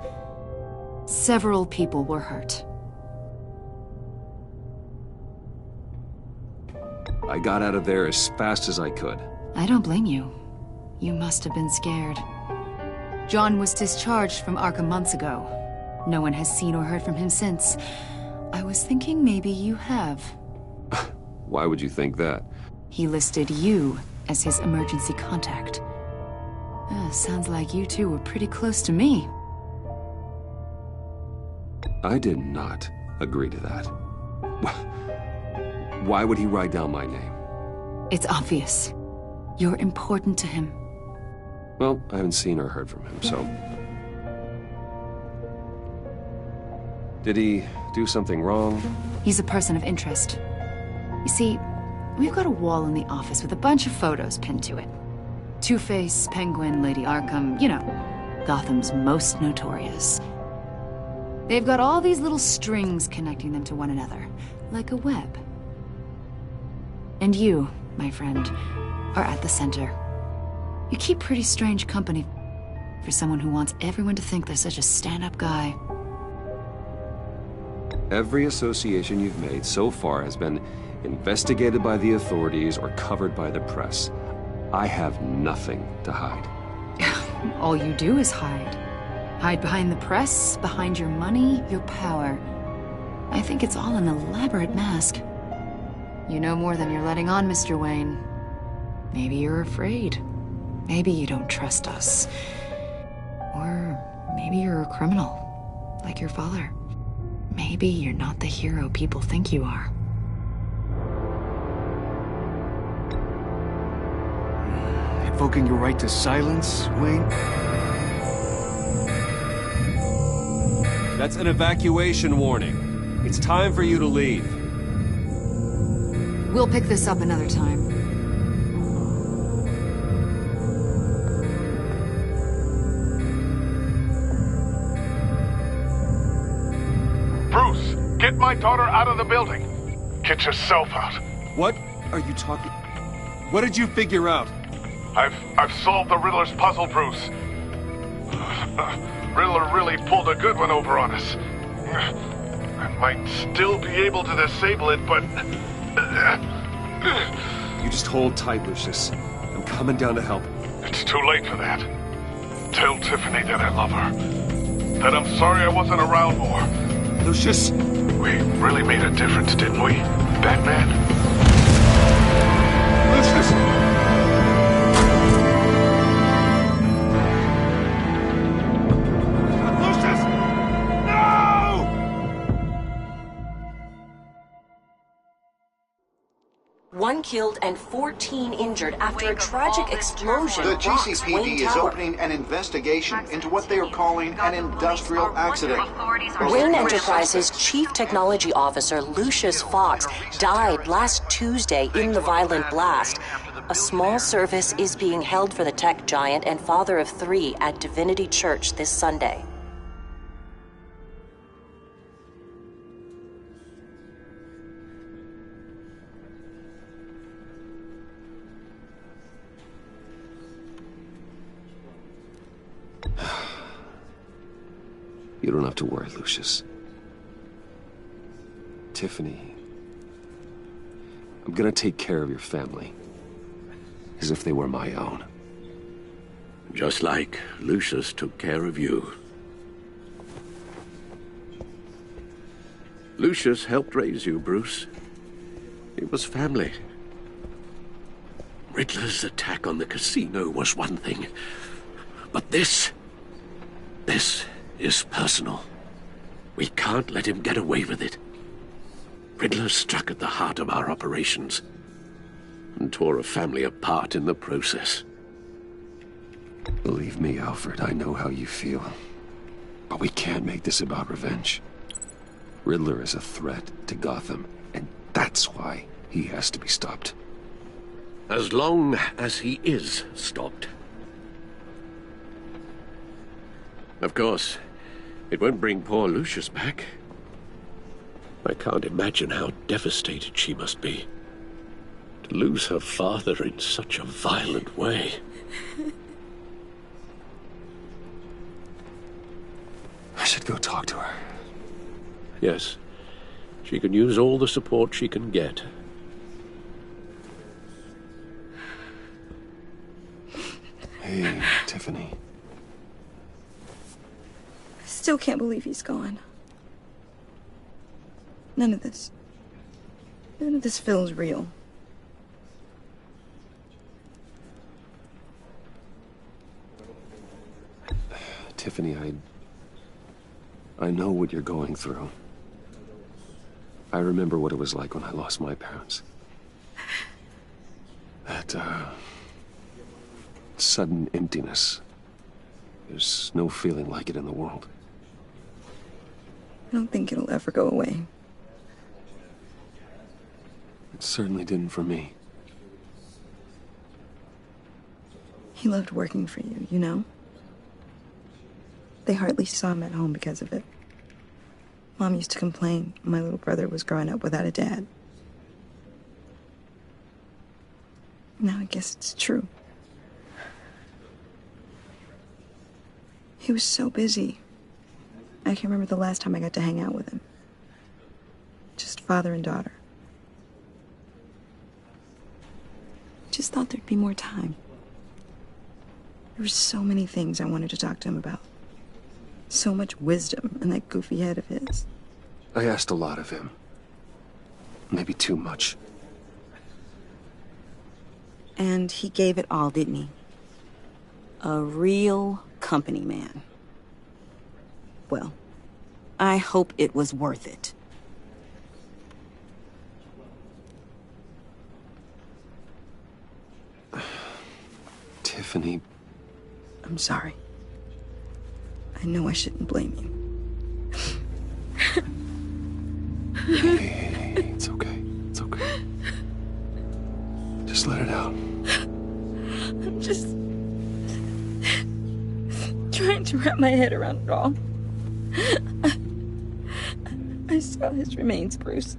Several people were hurt. I got out of there as fast as I could. I don't blame you. You must have been scared. John was discharged from Arkham months ago. No one has seen or heard from him since. I was thinking maybe you have. Why would you think that? He listed you as his emergency contact. Sounds like you two were pretty close to me. I did not agree to that. Why would he write down my name? It's obvious. You're important to him. Well, I haven't seen or heard from him, so... Did he do something wrong? He's a person of interest. You see, we've got a wall in the office with a bunch of photos pinned to it. Two-Face, Penguin, Lady Arkham, you know, Gotham's most notorious. They've got all these little strings connecting them to one another, like a web. And you, my friend, are at the center. You keep pretty strange company for someone who wants everyone to think they're such a stand-up guy. Every association you've made so far has been investigated by the authorities or covered by the press. I have nothing to hide. All you do is hide. Hide behind the press, behind your money, your power. I think it's all an elaborate mask. You know more than you're letting on, Mr. Wayne. Maybe you're afraid. Maybe you don't trust us. Or maybe you're a criminal, like your father. Maybe you're not the hero people think you are. Invoking your right to silence, Wayne? That's an evacuation warning. It's time for you to leave. We'll pick this up another time. Bruce, get my daughter out of the building. Get yourself out. What are you talking... What did you figure out? I've solved the Riddler's puzzle, Bruce. Riddler really pulled a good one over on us. I might still be able to disable it, but... You just hold tight, Lucius. I'm coming down to help. It's too late for that. Tell Tiffany that I love her. That I'm sorry I wasn't around more. Lucius! We really made a difference, didn't we, Batman? Lucius! One killed and 14 injured after a tragic explosion. The rocks GCPD Wayne is Tower. opening an investigation into what they are calling an industrial accident. Wayne Enterprises' chief technology officer, Lucius Fox, died last Tuesday in the violent blast. A small service is being held for the tech giant and father of 3 at Divinity Church this Sunday. You don't have to worry, Lucius. Tiffany, I'm gonna take care of your family. As if they were my own. Just like Lucius took care of you. Lucius helped raise you, Bruce. It was family. Riddler's attack on the casino was one thing. But this is personal. We can't let him get away with it. Riddler struck at the heart of our operations and tore a family apart in the process. Believe me, Alfred, I know how you feel. But we can't make this about revenge. Riddler is a threat to Gotham, and that's why he has to be stopped. As long as he is stopped. Of course, it won't bring poor Lucius back. I can't imagine how devastated she must be. To lose her father in such a violent way. I should go talk to her. Yes, she can use all the support she can get. Hey, Tiffany. I still can't believe he's gone. None of this feels real. Tiffany, I know what you're going through. I remember what it was like when I lost my parents. That, sudden emptiness. There's no feeling like it in the world. I don't think it'll ever go away. It certainly didn't for me. He loved working for you, you know? They hardly saw him at home because of it. Mom used to complain my little brother was growing up without a dad. Now I guess it's true. He was so busy. I can't remember the last time I got to hang out with him. Just father and daughter. Just thought there'd be more time. There were so many things I wanted to talk to him about. So much wisdom in that goofy head of his. I asked a lot of him. Maybe too much. And he gave it all, didn't he? A real company man. Well, I hope it was worth it. Tiffany. I'm sorry. I know I shouldn't blame you. Hey, it's okay. It's okay. Just let it out. I'm just trying to wrap my head around it all. I saw his remains, Bruce.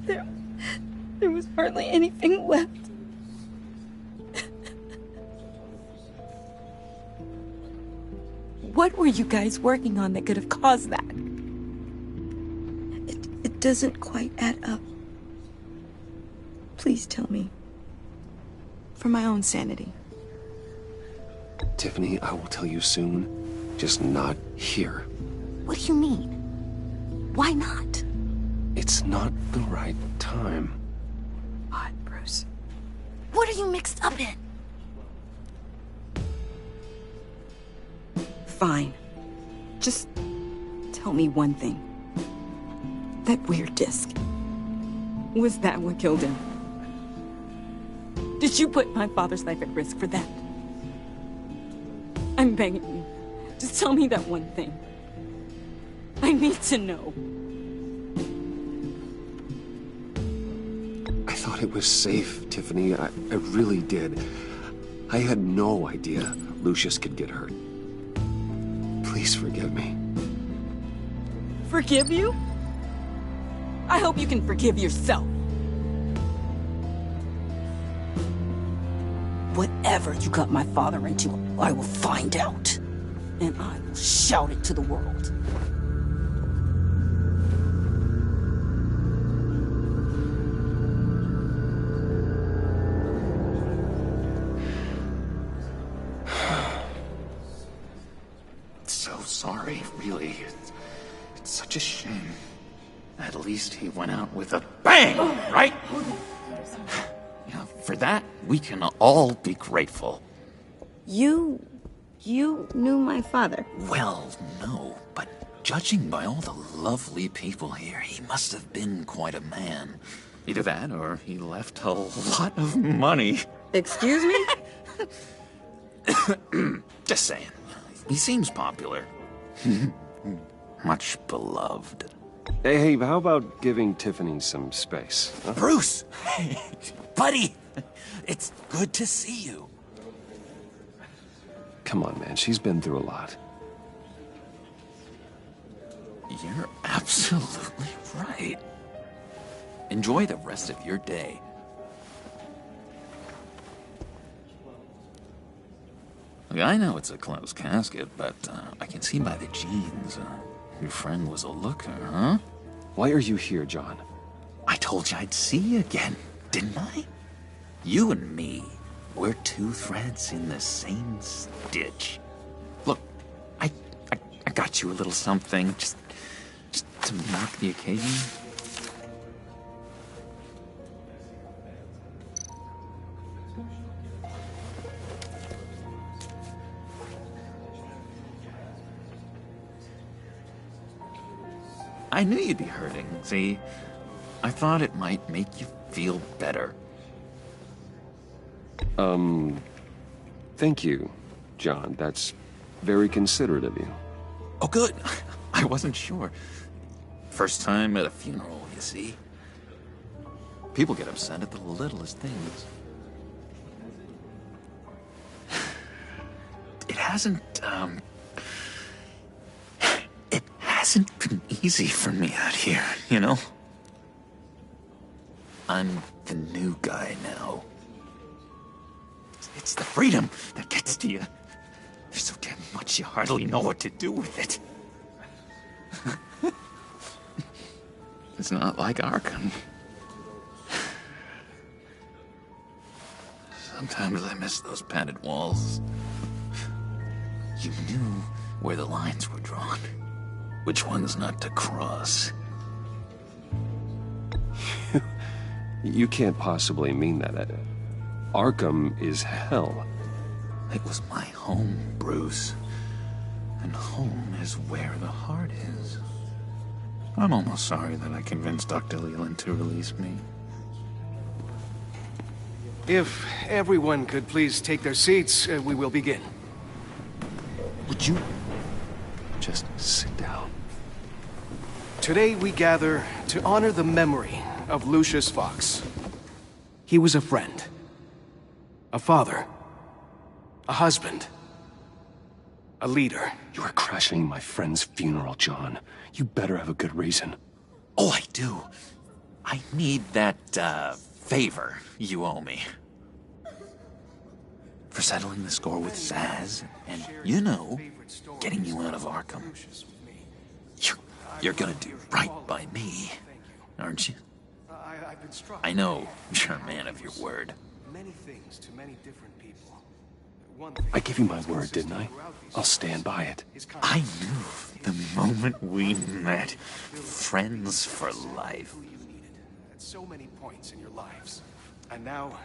There was hardly anything left. What were you guys working on that could have caused that? It doesn't quite add up. Please tell me. For my own sanity. Tiffany, I will tell you soon. Just not here. What do you mean? Why not? It's not the right time. What, Bruce? What are you mixed up in? Fine. Just tell me one thing. That weird disc. Was that what killed him? Did you put my father's life at risk for that? I'm begging you. Just tell me that one thing. I need to know. I thought it was safe, Tiffany. I really did. I had no idea Lucius could get hurt. Please forgive me. Forgive you? I hope you can forgive yourself. Whatever you got my father into, I will find out. And I will shout it to the world. So sorry, really. It's such a shame. At least he went out with a bang, right? Yeah, for that, we can all be grateful. You knew my father? Well, no, but judging by all the lovely people here, he must have been quite a man. Either that, or he left a lot of money. Excuse me? Just saying. He seems popular. Much beloved. Hey, how about giving Tiffany some space? Huh? Bruce! Buddy! It's good to see you. Come on, man. She's been through a lot. You're absolutely right. Enjoy the rest of your day. Look, I know it's a closed casket, but I can see by the jeans your friend was a looker, huh? Why are you here, John? I told you I'd see you again, didn't I? You and me, we're two threads in the same stitch. Look, I got you a little something, just to mark the occasion. I knew you'd be hurting, see? I thought it might make you feel better. Thank you, John. That's very considerate of you. Oh, good. I wasn't sure. First time at a funeral, you see? People get upset at the littlest things. It hasn't been easy for me out here, you know? I'm the new guy now. It's the freedom that gets to you. There's so damn much you hardly know what to do with it. It's not like Arkham. Sometimes I miss those padded walls. You knew where the lines were drawn. Which ones not to cross. You can't possibly mean that. Arkham is hell. It was my home, Bruce. And home is where the heart is. I'm almost sorry that I convinced Dr. Leland to release me. If everyone could please take their seats, we will begin. Would you just sit down? Today we gather to honor the memory of Lucius Fox. He was a friend, a father, a husband, a leader. You are crashing my friend's funeral, John. You better have a good reason. Oh, I do. I need that, favor you owe me. For settling the score with Zsasz, and, you know, getting you out of Arkham. You're gonna do right by me, aren't you? I know you're a man of your word. I gave you my word, didn't I? I'll stand by it. I knew the moment we met. Friends for life. At so many points in your lives. And now,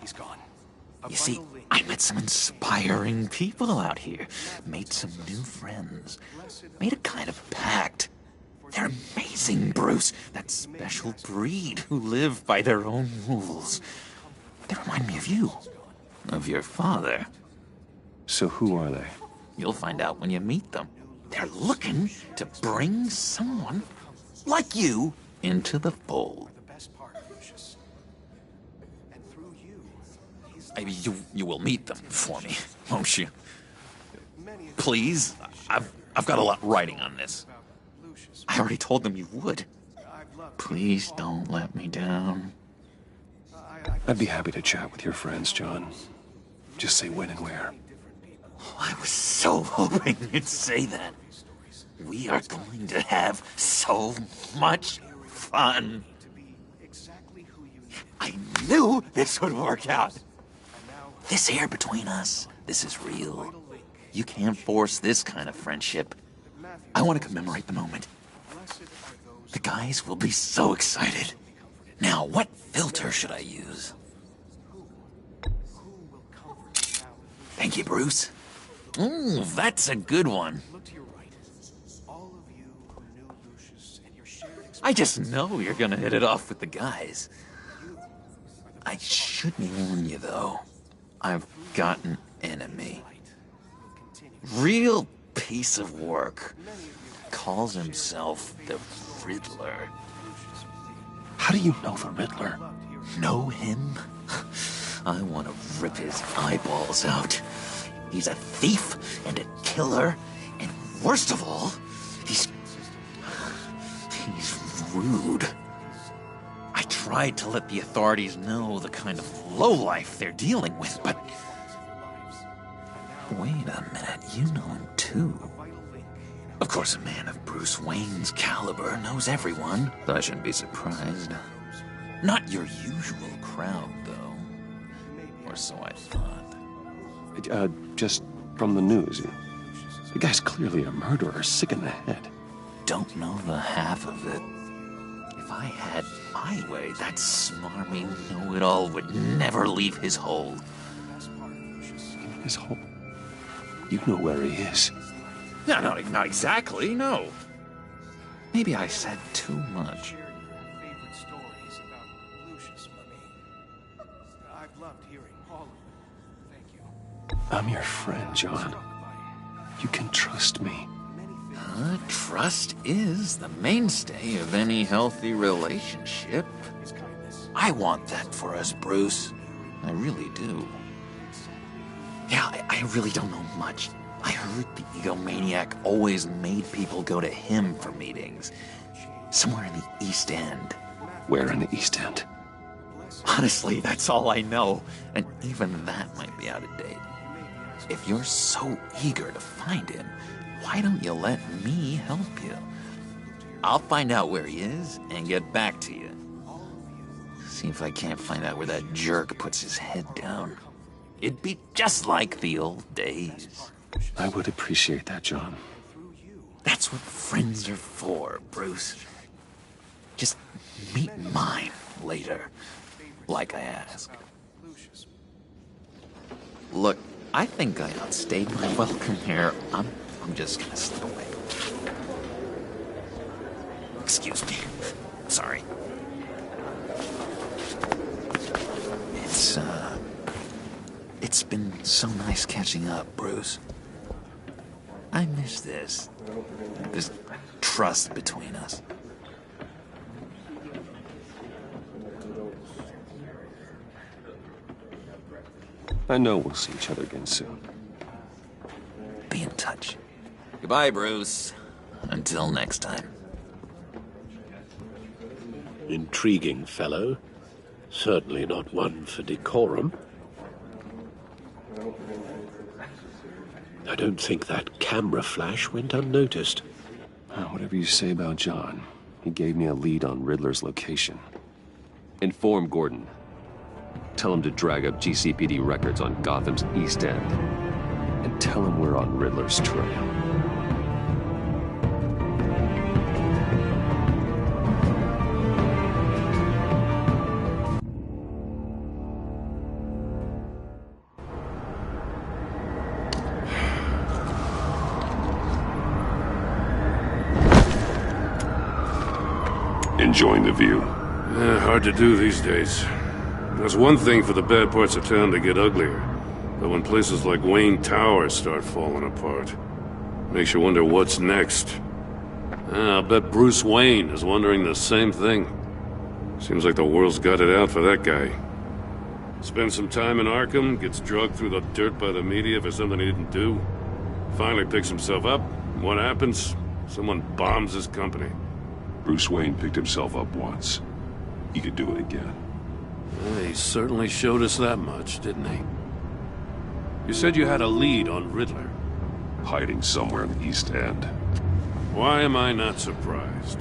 he's gone. You see, I met some inspiring people out here. Made some new friends. Made a kind of pact. They're amazing, Bruce. That special breed who live by their own rules. They remind me of you. Of your father. So who are they? You'll find out when you meet them. They're looking to bring someone like you into the fold. Maybe you will meet them for me, won't you? Please? I've got a lot writing on this. I already told them you would. Please don't let me down. I'd be happy to chat with your friends, John. Just say when and where. I was so hoping you'd say that. We are going to have so much fun. I knew this would work out. This here between us, this is real. You can't force this kind of friendship. I want to commemorate the moment. The guys will be so excited. Now, what filter should I use? Thank you, Bruce. Ooh, that's a good one. I just know you're gonna hit it off with the guys. I should warn you, though. I've got an enemy. Real piece of work. Calls himself the Riddler. How do you know the Riddler? Know him? I want to rip his eyeballs out. He's a thief and a killer, and worst of all, he's rude. I tried to let the authorities know the kind of lowlife they're dealing with, but... Wait a minute, you know him too. Of course, a man of Bruce Wayne's caliber knows everyone, so I shouldn't be surprised. Not your usual crowd, though. Or so I thought. Just from the news. The guy's clearly a murderer, sick in the head. Don't know the half of it. If I had my way, that smarmy know-it-all would never leave his hole. His hole? You know where he is. No, not exactly, no. Maybe I said too much. I'm your friend, John. You can trust me. Trust is the mainstay of any healthy relationship. I want that for us, Bruce. I really do. Yeah, I really don't know much. I heard the egomaniac always made people go to him for meetings. Somewhere in the East End. Where in the East End? Honestly, that's all I know. And even that might be out of date. If you're so eager to find him, why don't you let me help you? I'll find out where he is and get back to you. See if I can't find out where that jerk puts his head down. It'd be just like the old days. I would appreciate that, John. That's what friends are for, Bruce. Just meet mine later, like I asked. Look, I think I outstayed my welcome here. I'm just gonna slip away. Excuse me. Sorry. It's been so nice catching up, Bruce. I miss this trust between us. I know we'll see each other again soon. Be in touch. Goodbye, Bruce. Until next time. Intriguing fellow. Certainly not one for decorum. I don't think that camera flash went unnoticed. Whatever you say about John, he gave me a lead on Riddler's location. Inform Gordon. Tell him to drag up GCPD records on Gotham's East End. And tell him we're on Riddler's trail. Enjoying the view? Yeah, hard to do these days. There's one thing for the bad parts of town to get uglier, but when places like Wayne Tower start falling apart, makes you wonder what's next. I'll bet Bruce Wayne is wondering the same thing. Seems like the world's got it out for that guy. Spends some time in Arkham, gets drugged through the dirt by the media for something he didn't do. Finally picks himself up. What happens? Someone bombs his company. Bruce Wayne picked himself up once. He could do it again. Well, he certainly showed us that much, didn't he? You said you had a lead on Riddler. Hiding somewhere in the East End. Why am I not surprised?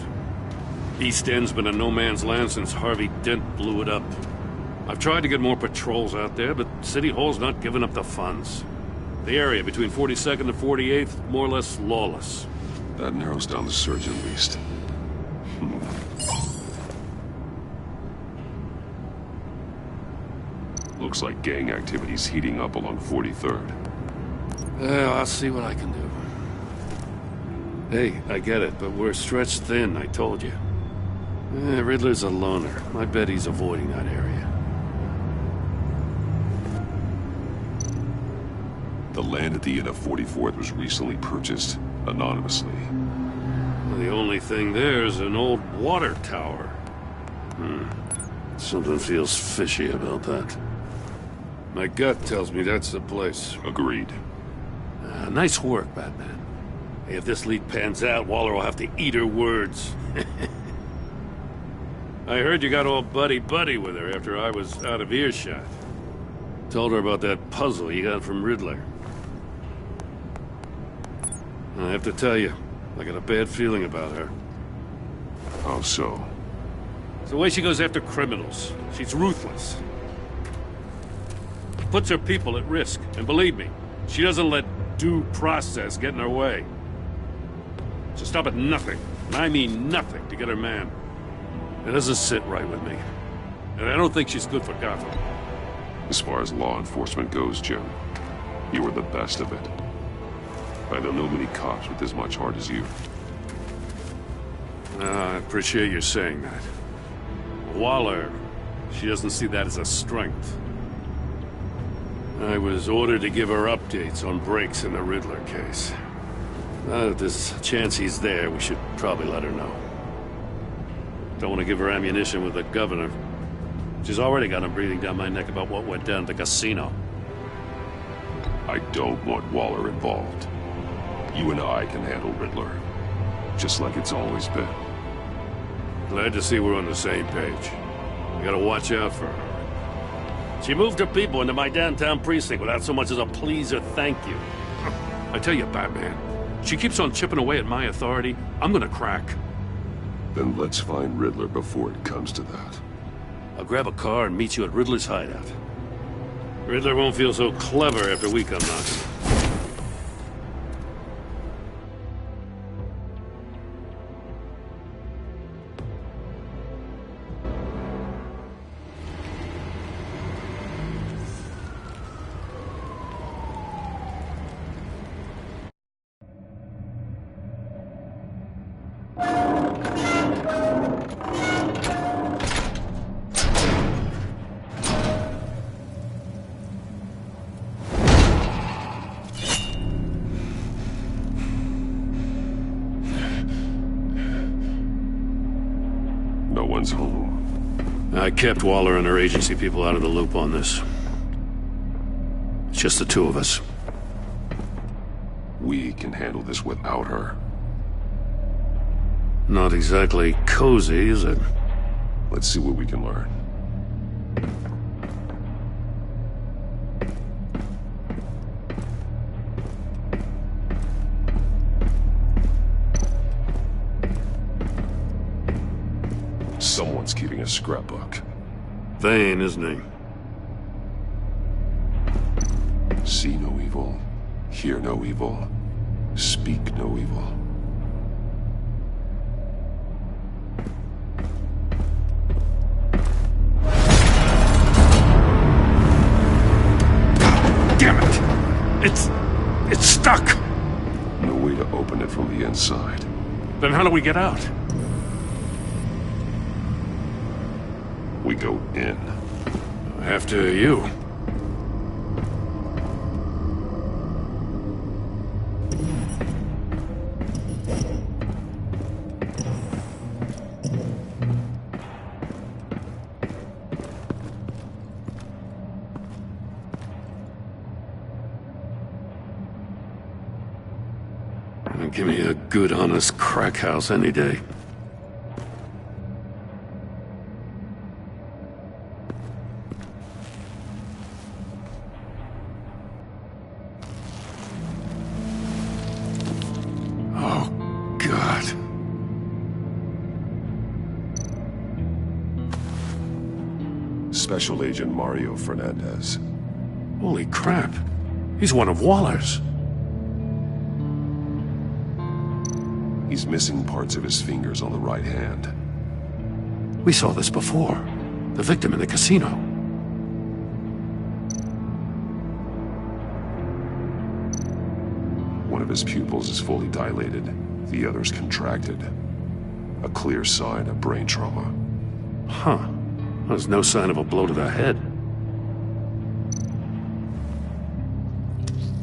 East End's been a no-man's land since Harvey Dent blew it up. I've tried to get more patrols out there, but City Hall's not giving up the funds. The area between 42nd and 48th, more or less lawless. That narrows down the search at least. Looks like gang activity's heating up along 43rd. Well, I'll see what I can do. Hey, I get it, but we're stretched thin, I told you. Riddler's a loner. I bet he's avoiding that area. The land at the end of 44th was recently purchased anonymously. Well, the only thing there is an old water tower. Something feels fishy about that. My gut tells me that's the place. Agreed. Nice work, Batman. Hey, if this lead pans out, Waller will have to eat her words. I heard you got all buddy-buddy with her after I was out of earshot. Told her about that puzzle you got from Riddler. I have to tell you, I got a bad feeling about her. How so? It's the way she goes after criminals. She's ruthless. Puts her people at risk, and believe me, she doesn't let due process get in her way. So stop at nothing, and I mean nothing, to get her man. It doesn't sit right with me. And I don't think she's good for Gotham. As far as law enforcement goes, Jim, you are the best of it. I don't know many cops with as much heart as you. I appreciate you saying that. Waller, she doesn't see that as a strength. I was ordered to give her updates on breaks in the Riddler case. If there's a chance he's there, we should probably let her know. Don't want to give her ammunition with the governor. She's already got him breathing down my neck about what went down at the casino. I don't want Waller involved. You and I can handle Riddler, just like it's always been. Glad to see we're on the same page. We gotta watch out for her. She moved her people into my downtown precinct without so much as a please or thank you. I tell you, Batman, she keeps on chipping away at my authority, I'm gonna crack. Then let's find Riddler before it comes to that. I'll grab a car and meet you at Riddler's hideout. Riddler won't feel so clever after we come knocking. No one's home. I kept Waller and her agency people out of the loop on this. It's just the two of us. We can handle this without her. Not exactly cozy, is it? Let's see what we can learn. Someone's keeping a scrapbook. Vane, isn't he? See no evil, hear no evil, speak no evil. Damn it! It's stuck! No way to open it from the inside. Then how do we get out? We go in. After you. Give me a good, honest crack house any day. Oh, God. Special Agent Mario Fernandez. Holy crap. He's one of Waller's. He's missing parts of his fingers on the right hand. We saw this before. The victim in the casino. of his pupils is fully dilated, the other's contracted. A clear sign of brain trauma. Huh. There's no sign of a blow to the head.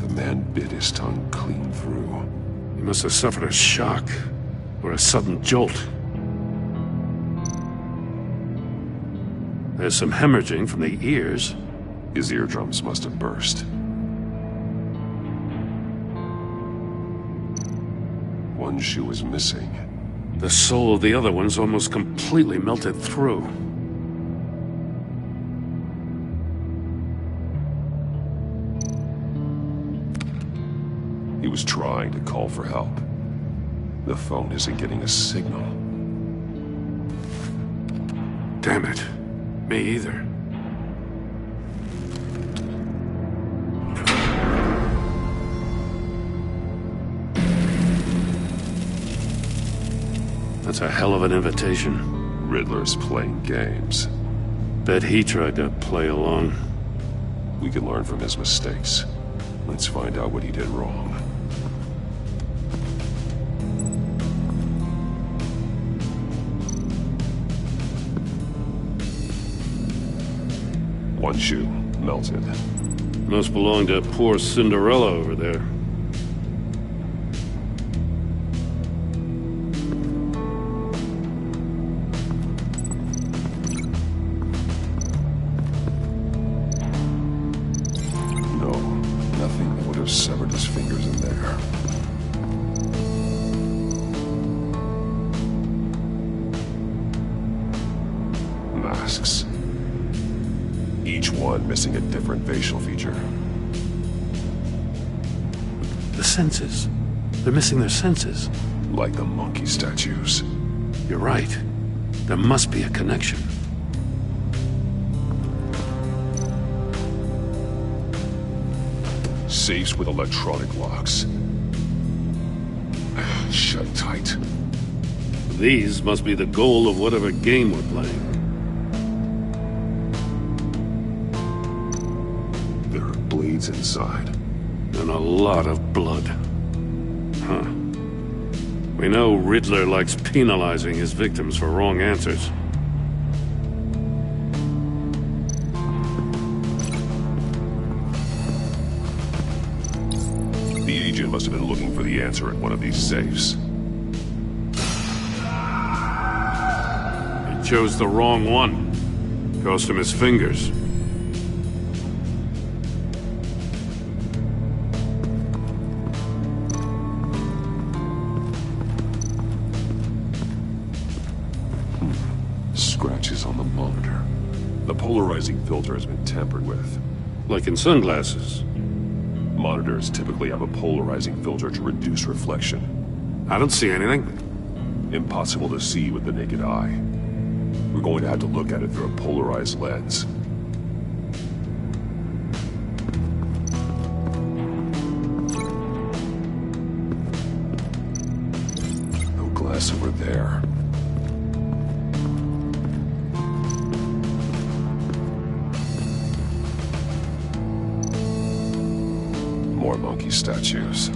The man bit his tongue clean through. He must have suffered a shock, or a sudden jolt. There's some hemorrhaging from the ears. His eardrums must have burst. One shoe is missing. The sole of the other one's almost completely melted through. He was trying to call for help. The phone isn't getting a signal. Damn it. Me either. That's a hell of an invitation. Riddler's playing games. Bet he tried to play along. We can learn from his mistakes. Let's find out what he did wrong. One shoe melted. Must belong to poor Cinderella over there. No, nothing that would have severed his fingers in there. Masks. Each one missing a different facial feature. The senses. They're missing their senses. Like the monkey statues. You're right. There must be a connection. Safes with electronic locks. Shut tight. These must be the goal of whatever game we're playing. Bleeds inside. And a lot of blood. Huh. We know Riddler likes penalizing his victims for wrong answers. The agent must have been looking for the answer at one of these safes. He chose the wrong one. Cost him his fingers. Scratches on the monitor. The polarizing filter has been tampered with. Like in sunglasses. Monitors typically have a polarizing filter to reduce reflection. I don't see anything. Impossible to see with the naked eye. We're going to have to look at it through a polarized lens. No glass over there. More monkey statues.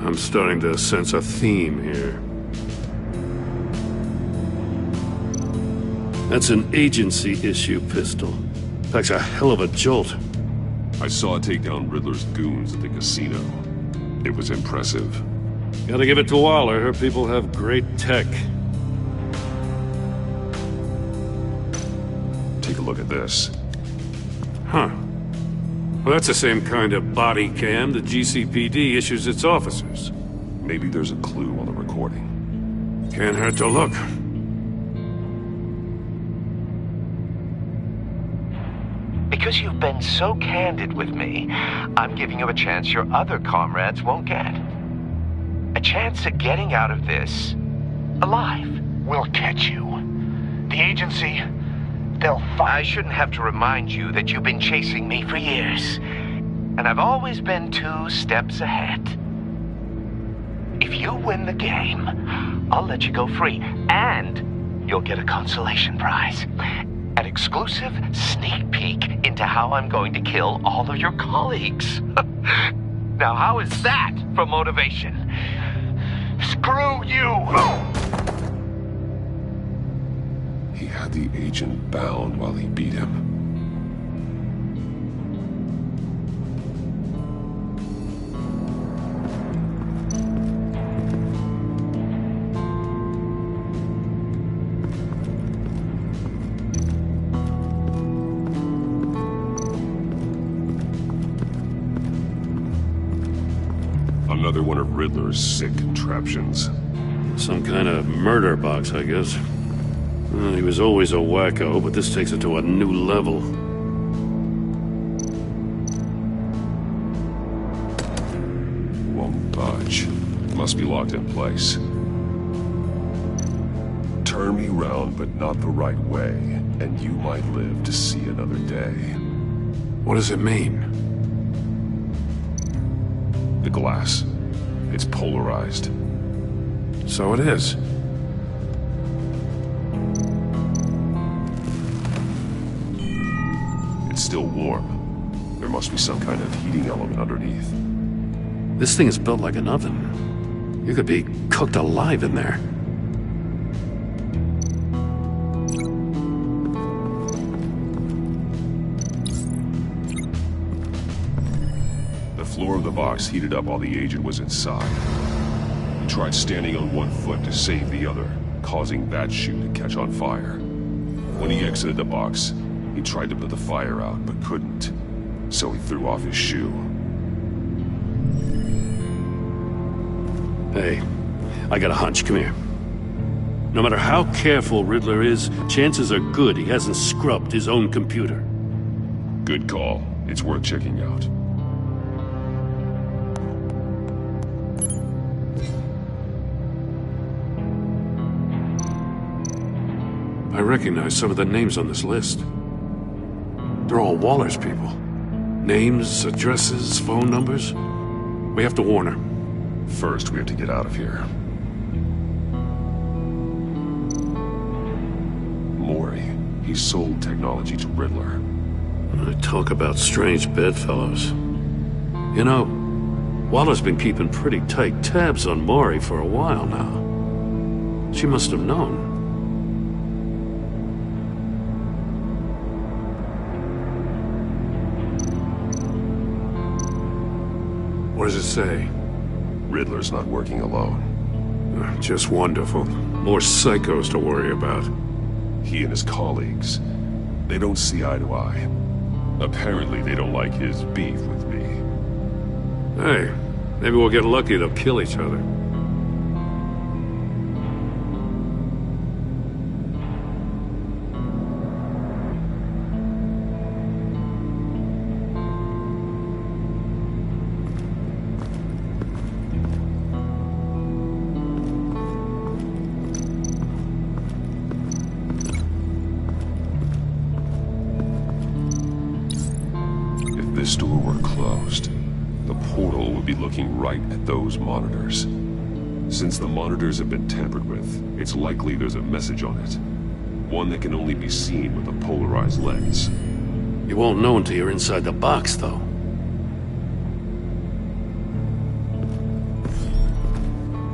I'm starting to sense a theme here. That's an agency issue pistol. Packs a hell of a jolt. I saw it take down Riddler's goons at the casino. It was impressive. Gotta give it to Waller. Her people have great tech. Take a look at this. Huh. Well, that's the same kind of body cam the GCPD issues its officers. Maybe there's a clue on the recording. Can't hurt to look. Because you've been so candid with me, I'm giving you a chance your other comrades won't get. A chance at getting out of this alive. We'll catch you. The agency, they'll find... I shouldn't have to remind you that you've been chasing me for years. And I've always been 2 steps ahead. If you win the game, I'll let you go free. And you'll get a consolation prize. An exclusive sneak peek into how I'm going to kill all of your colleagues. Now, how is that for motivation? Screw you! He had the agent bound while he beat him. Another one of Riddler's sick contraptions. Some kind of murder box, I guess. Well, he was always a wacko, but this takes it to a new level. Won't budge. Must be locked in place. Turn me round, but not the right way, and you might live to see another day. What does it mean? The glass. It's polarized. So it is. It's still warm. There must be some kind of heating element underneath. This thing is built like an oven. You could be cooked alive in there. The floor of the box heated up while the agent was inside. He tried standing on one foot to save the other, causing that shoe to catch on fire. When he exited the box, he tried to put the fire out, but couldn't. So he threw off his shoe. Hey, I got a hunch. Come here. No matter how careful Riddler is, chances are good he hasn't scrubbed his own computer. Good call. It's worth checking out. I recognize some of the names on this list. They're all Waller's people. Names, addresses, phone numbers. We have to warn her. First, we have to get out of here. Mori. He sold technology to Riddler. Talk about strange bedfellows. You know, Waller's been keeping pretty tight tabs on Mori for a while now. She must have known. What does it say? Riddler's not working alone. Just wonderful. More psychos to worry about. He and his colleagues, they don't see eye to eye. Apparently they don't like his beef with me. Hey, maybe we'll get lucky to kill each other. This door were closed, the portal would be looking right at those monitors. Since the monitors have been tampered with, it's likely there's a message on it. One that can only be seen with a polarized lens. You won't know until you're inside the box, though.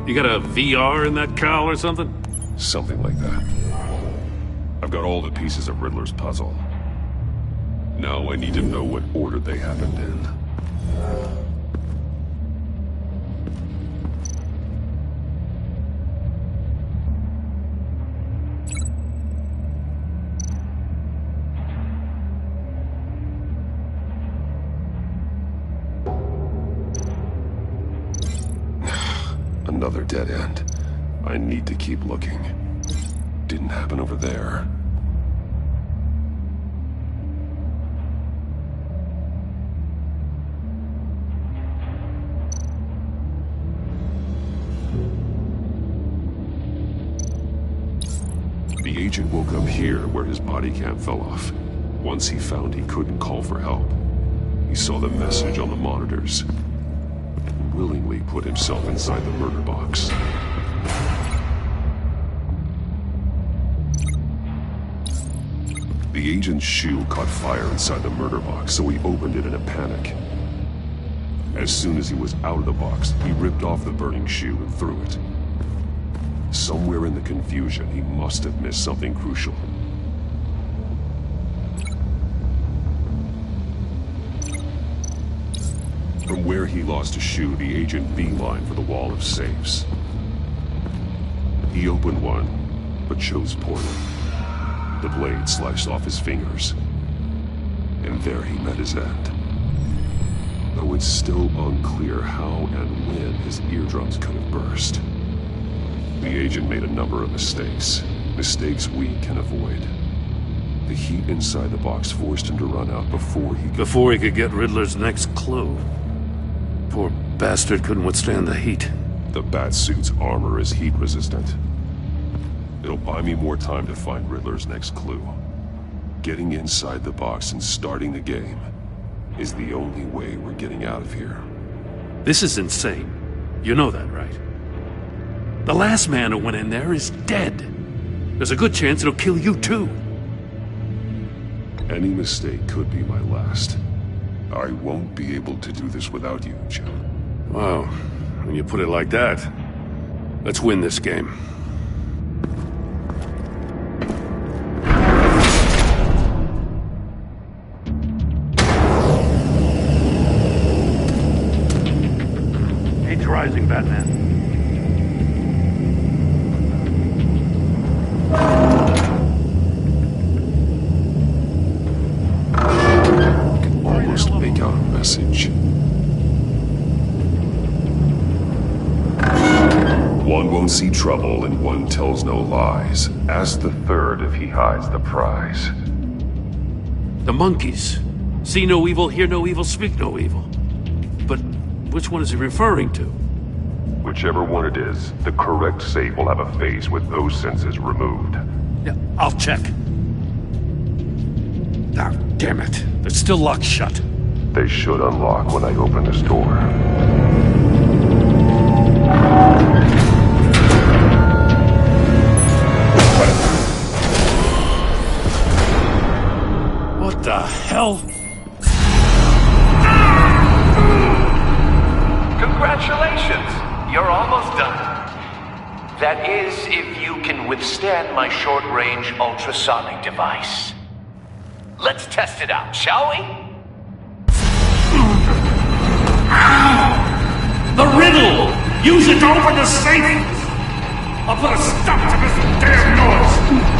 You got a VR in that cowl or something? Something like that. I've got all the pieces of Riddler's puzzle. Now I need to know what order they happened in. Another dead end. I need to keep looking. Didn't happen over there. The agent woke up here where his body cam fell off. Once he found he couldn't call for help, he saw the message on the monitors and willingly put himself inside the murder box. The agent's shoe caught fire inside the murder box, so he opened it in a panic. As soon as he was out of the box, he ripped off the burning shoe and threw it. Somewhere in the confusion, he must have missed something crucial. From where he lost a shoe, the agent beelined for the wall of safes. He opened one, but chose poorly. The blade sliced off his fingers. And there he met his end. Though it's still unclear how and when his eardrums could have burst. The agent made a number of mistakes. Mistakes we can avoid. The heat inside the box forced him to run out before he could get Riddler's next clue. Poor bastard couldn't withstand the heat. The Batsuit's armor is heat resistant. It'll buy me more time to find Riddler's next clue. Getting inside the box and starting the game is the only way we're getting out of here. This is insane. You know that, right? The last man who went in there is dead. There's a good chance it'll kill you too. Any mistake could be my last. I won't be able to do this without you, Jim. Wow. When you put it like that, let's win this game. Heat's rising, Batman. Message. One won't see trouble and one tells no lies. Ask the third if he hides the prize. The monkeys. See no evil, hear no evil, speak no evil. But which one is he referring to? Whichever one it is, the correct safe will have a face with those senses removed. Yeah, I'll check. Ah, damn it. They're still locked shut. They should unlock when I open this door. What the hell? Congratulations! You're almost done. That is, if you can withstand my short-range ultrasonic device. Let's test it out, shall we? The riddle! Use it to open the safe! I'll put a stop to this damn noise!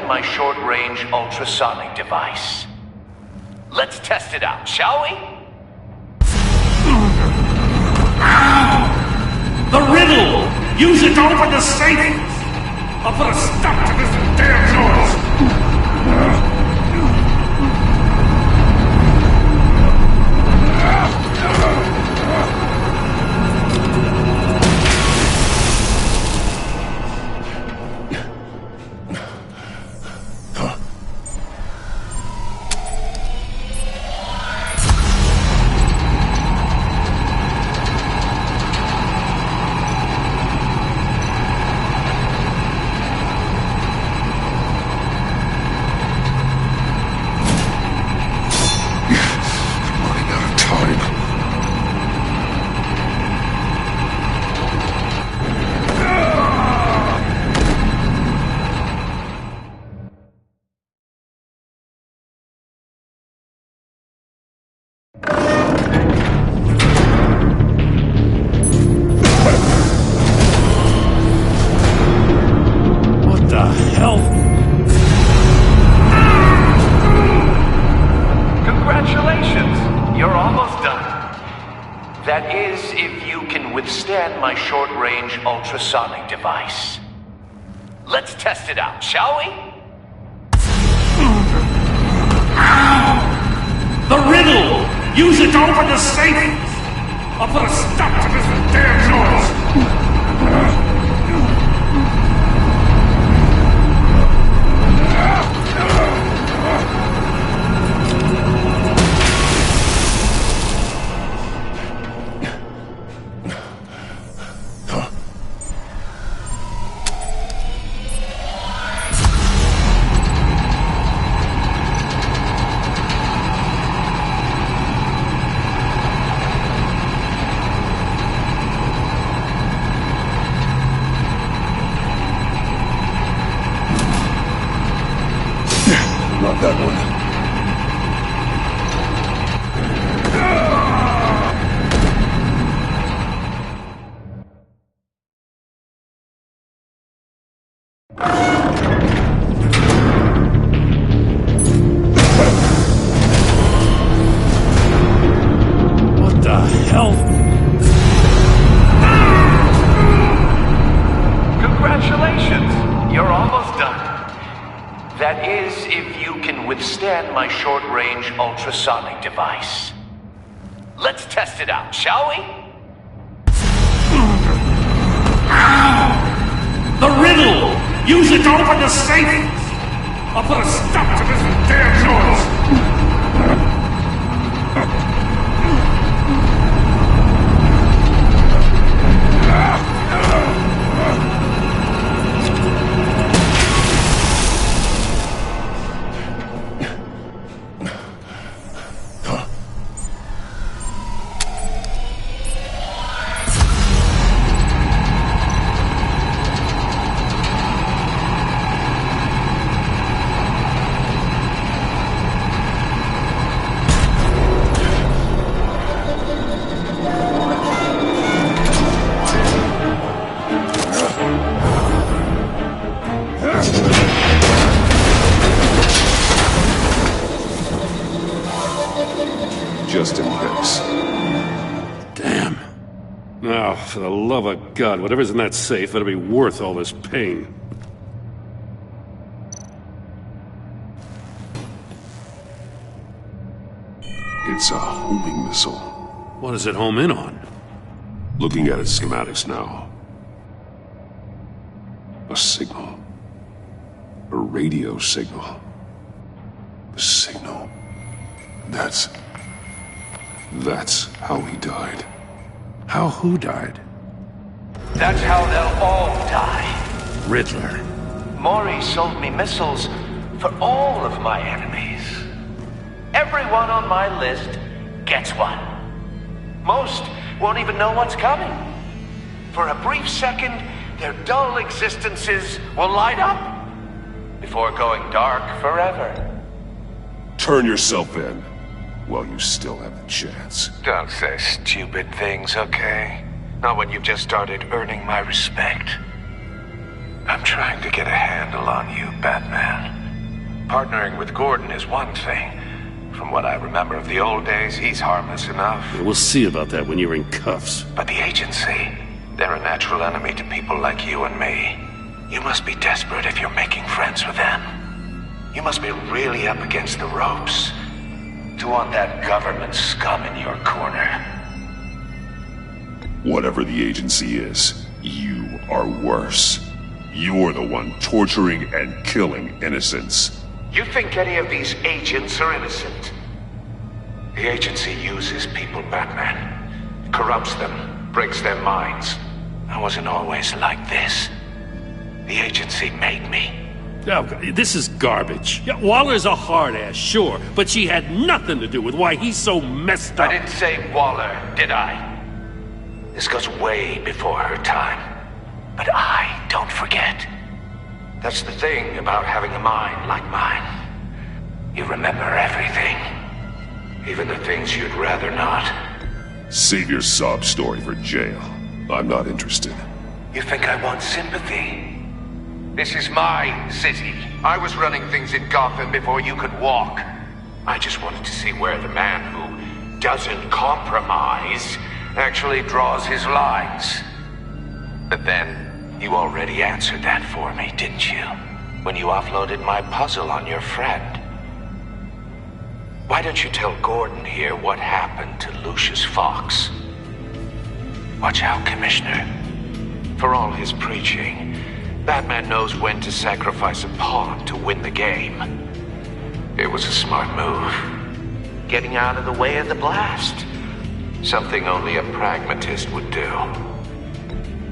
My short-range ultrasonic device. Let's test it out, shall we? The riddle! Use it to open the safe! I'll put a stop to this damn noise! That is, if you can withstand my short-range ultrasonic device. Let's test it out, shall we? The riddle! Use it to open the safe! I'll put a stop to this damn noise! Not that one. What the hell? Congratulations! You're almost done. That is, if you can withstand my short-range ultrasonic device. Let's test it out, shall we? The riddle! Use it to open the safe! I'll put a stop to this damn noise! Just in case. Damn. Now, for the love of God, whatever's in that safe better be worth all this pain. It's a homing missile. What does it home in on? Looking at its schematics now. A signal. A radio signal. A signal. That's how he died. How who died? That's how they'll all die. Riddler. Maury sold me missiles for all of my enemies. Everyone on my list gets one. Most won't even know what's coming. For a brief second, their dull existences will light up before going dark forever. Turn yourself in while you still have the chance. Don't say stupid things, okay? Not when you've just started earning my respect. I'm trying to get a handle on you, Batman. Partnering with Gordon is one thing. From what I remember of the old days, he's harmless enough. We'll see about that when you're in cuffs. But the agency, they're a natural enemy to people like you and me. You must be desperate if you're making friends with them. You must be really up against the ropes to want that government scum in your corner. Whatever the agency is, you are worse. You're the one torturing and killing innocents. You think any of these agents are innocent? The agency uses people, Batman. Corrupts them, breaks their minds. I wasn't always like this. The agency made me. Oh, this is garbage. Yeah, Waller's a hard-ass, sure, but she had nothing to do with why he's so messed up. I didn't say Waller, did I? This goes way before her time. But I don't forget. That's the thing about having a mind like mine. You remember everything. Even the things you'd rather not. Save your sob story for jail. I'm not interested. You think I want sympathy? This is my city. I was running things in Gotham before you could walk. I just wanted to see where the man who doesn't compromise actually draws his lines. But then, you already answered that for me, didn't you? When you offloaded my puzzle on your friend. Why don't you tell Gordon here what happened to Lucius Fox? Watch out, Commissioner. For all his preaching, Batman knows when to sacrifice a pawn to win the game. It was a smart move. Getting out of the way of the blast. Something only a pragmatist would do.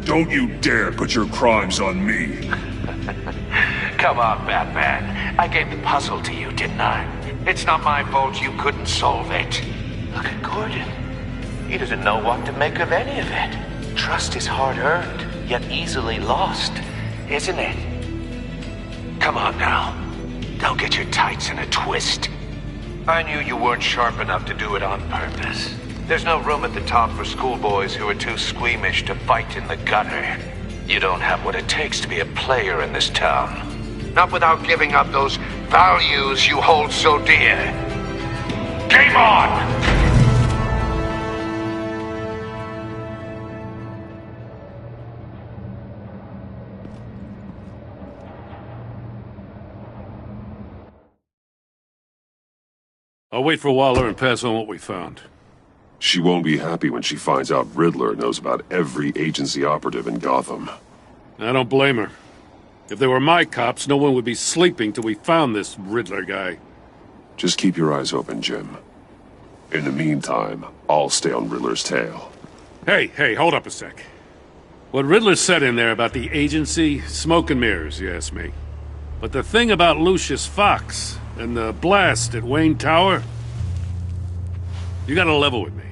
Don't you dare put your crimes on me. Come on, Batman. I gave the puzzle to you, didn't I? It's not my fault you couldn't solve it. Look at Gordon. He doesn't know what to make of any of it. Trust is hard-earned, yet easily lost, isn't it? Come on now. Don't get your tights in a twist. I knew you weren't sharp enough to do it on purpose. There's no room at the top for schoolboys who are too squeamish to fight in the gutter. You don't have what it takes to be a player in this town. Not without giving up those values you hold so dear. Game on! I'll wait for Waller and pass on what we found. She won't be happy when she finds out Riddler knows about every agency operative in Gotham. I don't blame her. If they were my cops, no one would be sleeping till we found this Riddler guy. Just keep your eyes open, Jim. In the meantime, I'll stay on Riddler's tail. Hey, hold up a sec. What Riddler said in there about the agency, smoke and mirrors, you ask me. But the thing about Lucius Fox and the blast at Wayne Tower, you gotta level with me.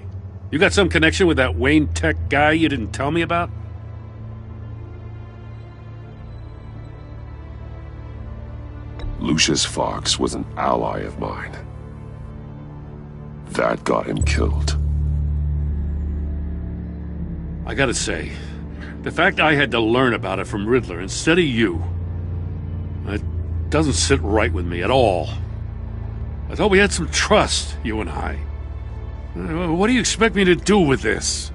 You got some connection with that Wayne Tech guy you didn't tell me about? Lucius Fox was an ally of mine. That got him killed. I gotta say, the fact I had to learn about it from Riddler instead of you, it doesn't sit right with me at all. I thought we had some trust, you and I. What do you expect me to do with this?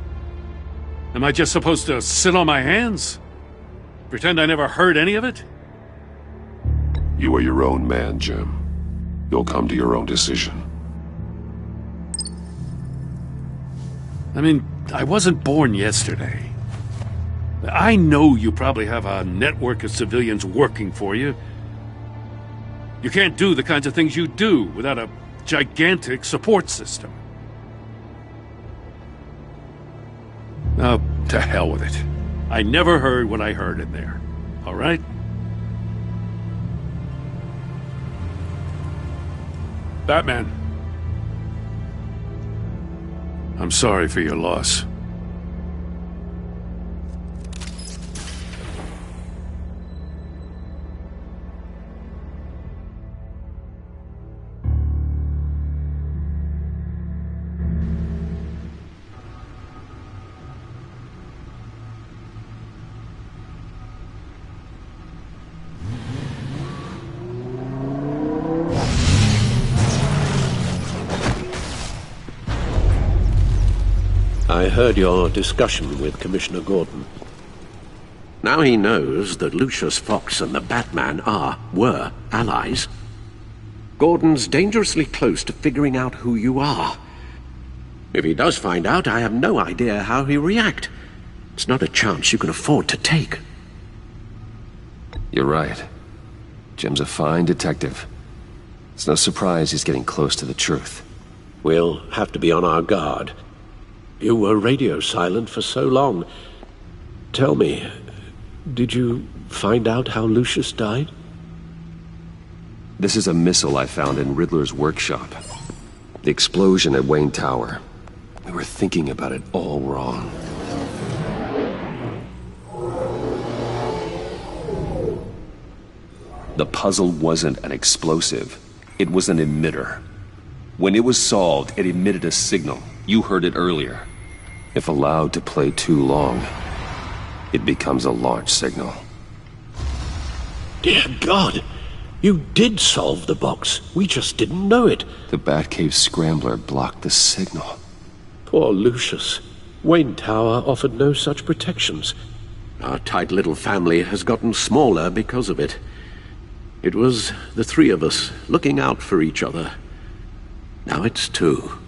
Am I just supposed to sit on my hands? Pretend I never heard any of it? You are your own man, Jim. You'll come to your own decision. I mean, I wasn't born yesterday. I know you probably have a network of civilians working for you. You can't do the kinds of things you do without a gigantic support system. Oh, to hell with it. I never heard what I heard in there. All right? Batman. I'm sorry for your loss. I heard your discussion with Commissioner Gordon. Now he knows that Lucius Fox and the Batman were allies. Gordon's dangerously close to figuring out who you are. If he does find out, I have no idea how he'll react. It's not a chance you can afford to take. You're right. Jim's a fine detective. It's no surprise he's getting close to the truth. We'll have to be on our guard. You were radio silent for so long. Tell me, did you find out how Lucius died? This is a missile I found in Riddler's workshop. The explosion at Wayne Tower. We were thinking about it all wrong. The puzzle wasn't an explosive. It was an emitter. When it was solved, it emitted a signal. You heard it earlier. If allowed to play too long, it becomes a launch signal. Dear God! You did solve the box. We just didn't know it. The Batcave Scrambler blocked the signal. Poor Lucius. Wayne Tower offered no such protections. Our tight little family has gotten smaller because of it. It was the three of us looking out for each other. Now it's two.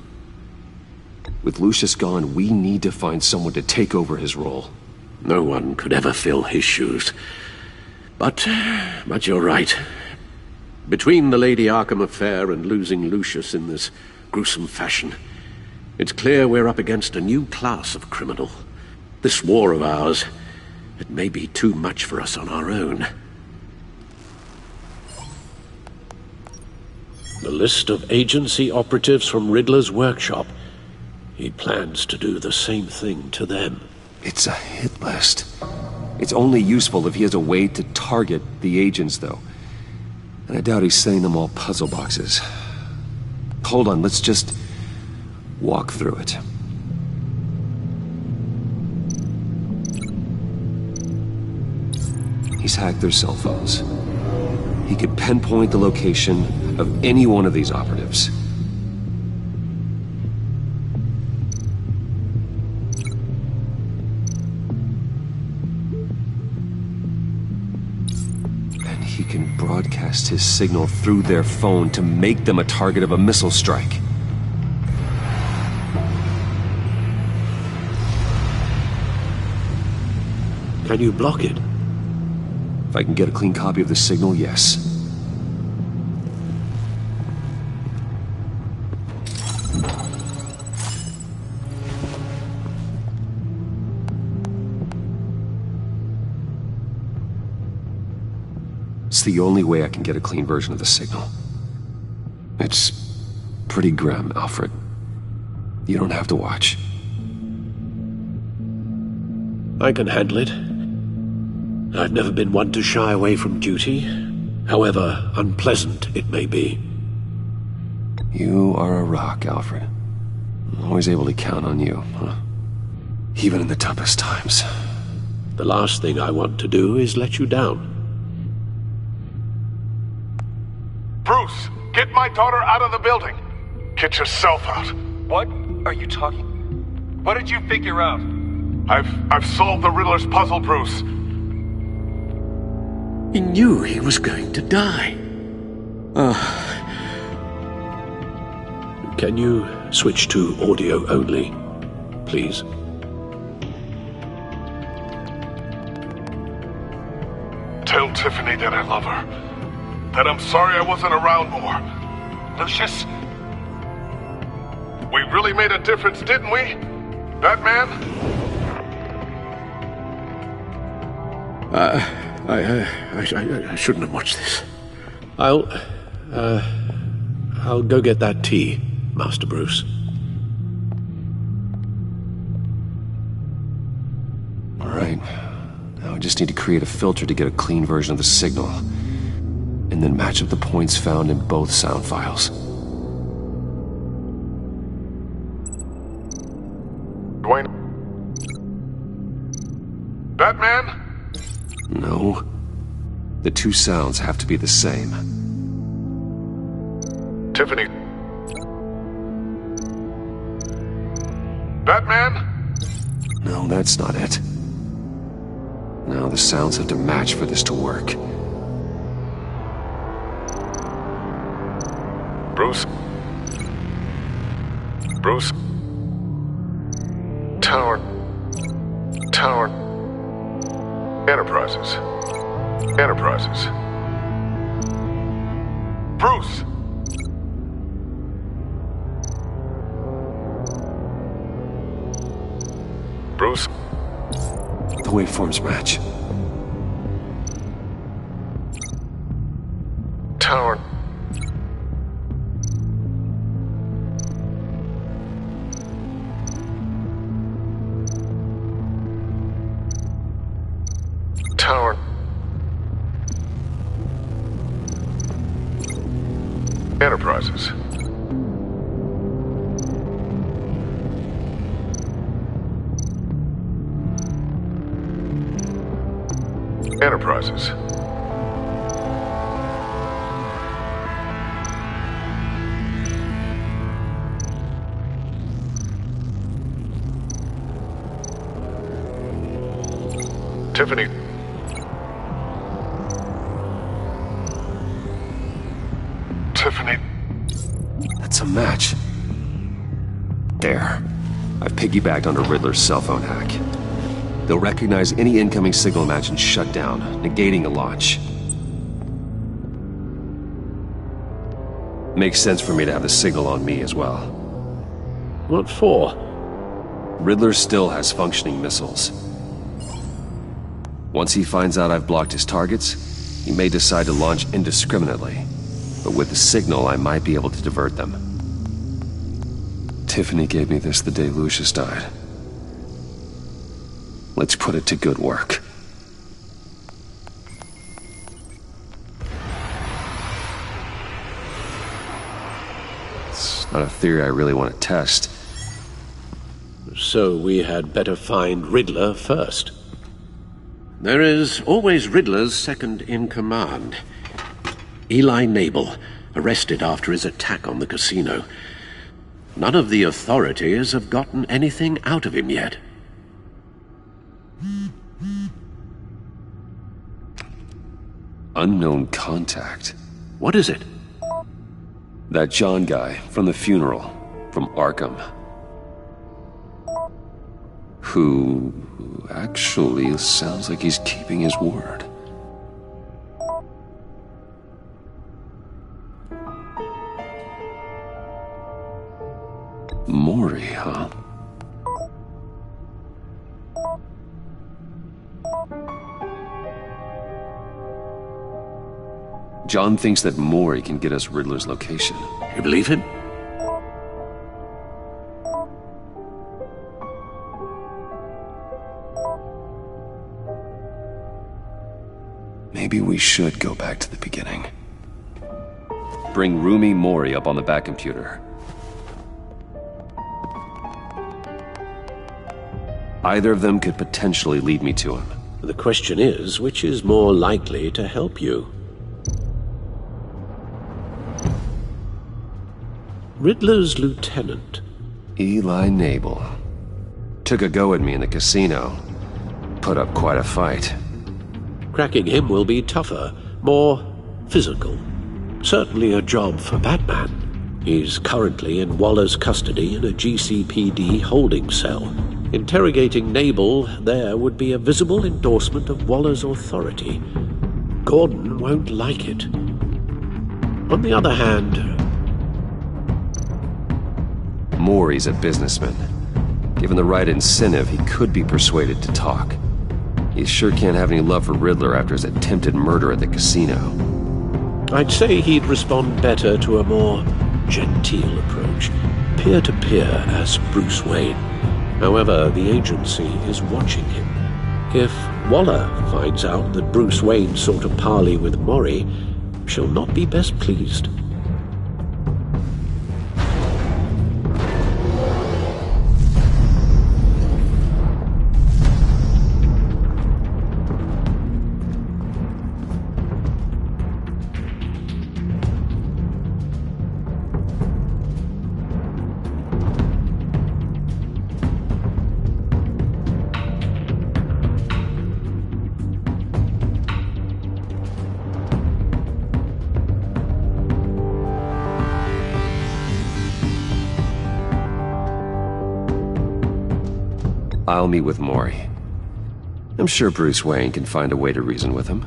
With Lucius gone, we need to find someone to take over his role. No one could ever fill his shoes. But you're right. Between the Lady Arkham affair and losing Lucius in this gruesome fashion, it's clear we're up against a new class of criminal. This war of ours, it may be too much for us on our own. The list of agency operatives from Riddler's workshop. He plans to do the same thing to them. It's a hit list. It's only useful if he has a way to target the agents, though. And I doubt he's sending them all puzzle boxes. Hold on, let's just walk through it. He's hacked their cell phones. He could pinpoint the location of any one of these operatives. And he can broadcast his signal through their phone to make them a target of a missile strike. Can you block it? If I can get a clean copy of the signal, yes. It's the only way I can get a clean version of the signal. It's pretty grim, Alfred. You don't have to watch. I can handle it. I've never been one to shy away from duty, however unpleasant it may be. You are a rock, Alfred. I'm always able to count on you, huh? Even in the toughest times. The last thing I want to do is let you down. Bruce, get my daughter out of the building. Get yourself out. What are you talking? What did you figure out? I've solved the Riddler's puzzle, Bruce. He knew he was going to die. Can you switch to audio only, please? Tell Tiffany that I love her. That I'm sorry I wasn't around more. Lucius? We really made a difference, didn't we? Batman? I shouldn't have watched this. I'll go get that tea, Master Bruce. All right. Now I just need to create a filter to get a clean version of the signal. And then match up the points found in both sound files. Dwayne? Batman? No. The two sounds have to be the same. Tiffany. Batman? No, that's not it. No, the sounds have to match for this to work. Bruce? Bruce? Tower. Enterprises. Bruce! Bruce? The waveforms match. Tower. Enterprises. Tiffany. Tiffany. That's a match. There. I've piggybacked onto Riddler's cell phone hack. They'll recognize any incoming signal match and shut down, negating a launch. Makes sense for me to have the signal on me as well. What for? Riddler still has functioning missiles. Once he finds out I've blocked his targets, he may decide to launch indiscriminately. But with the signal, I might be able to divert them. Tiffany gave me this the day Lucius died. Let's put it to good work. It's not a theory I really want to test. So we had better find Riddler first. There is always Riddler's second-in-command. Eli Nabel, arrested after his attack on the casino. None of the authorities have gotten anything out of him yet. Unknown contact. What is it? That John guy from the funeral, from Arkham. Who actually sounds like he's keeping his word. Mori, huh? John thinks that Mori can get us Riddler's location. You believe him? Maybe we should go back to the beginning. Bring Rumi Mori up on the back computer. Either of them could potentially lead me to him. The question is, which is more likely to help you? Riddler's lieutenant. Eli Nabel. Took a go at me in the casino. Put up quite a fight. Cracking him will be tougher, more physical. Certainly a job for Batman. He's currently in Waller's custody in a GCPD holding cell. Interrogating Nabel there would be a visible endorsement of Waller's authority. Gordon won't like it. On the other hand, Mori's a businessman. Given the right incentive, he could be persuaded to talk. He sure can't have any love for Riddler after his attempted murder at the casino. I'd say he'd respond better to a more genteel approach, peer-to-peer as Bruce Wayne. However, the agency is watching him. If Waller finds out that Bruce Wayne sought a parley with Mori, she'll not be best pleased. I'll meet with Mori. I'm sure Bruce Wayne can find a way to reason with him.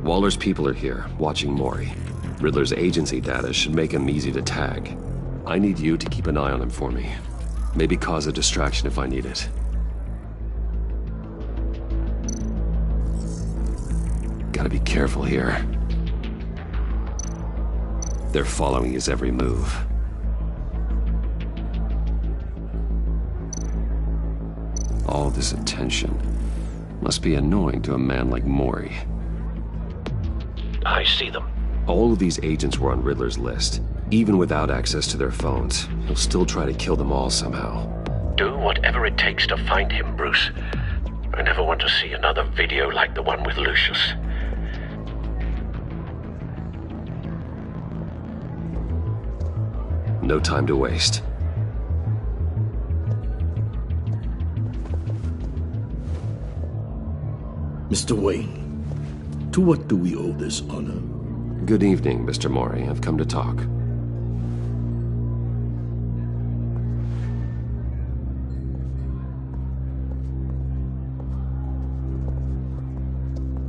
Waller's people are here, watching Mori. Riddler's agency data should make him easy to tag. I need you to keep an eye on him for me. Maybe cause a distraction if I need it. Gotta be careful here. They're following his every move. All this attention must be annoying to a man like Mori. I see them. All of these agents were on Riddler's list. Even without access to their phones, he'll still try to kill them all somehow. Do whatever it takes to find him, Bruce. I never want to see another video like the one with Lucius. No time to waste. Mr. Wayne, to what do we owe this honor? Good evening, Mr. Mori. I've come to talk.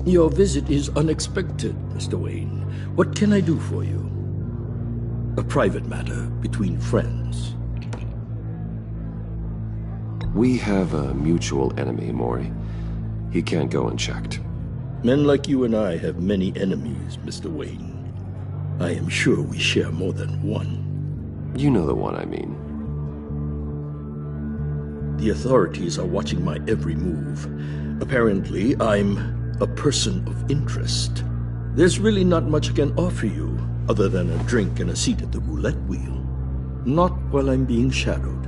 Your visit is unexpected, Mr. Wayne. What can I do for you? A private matter between friends. We have a mutual enemy, Mori. He can't go unchecked. Men like you and I have many enemies, Mr. Wayne. I am sure we share more than one. You know the one I mean. The authorities are watching my every move. Apparently, I'm a person of interest. There's really not much I can offer you, other than a drink and a seat at the roulette wheel. Not while I'm being shadowed.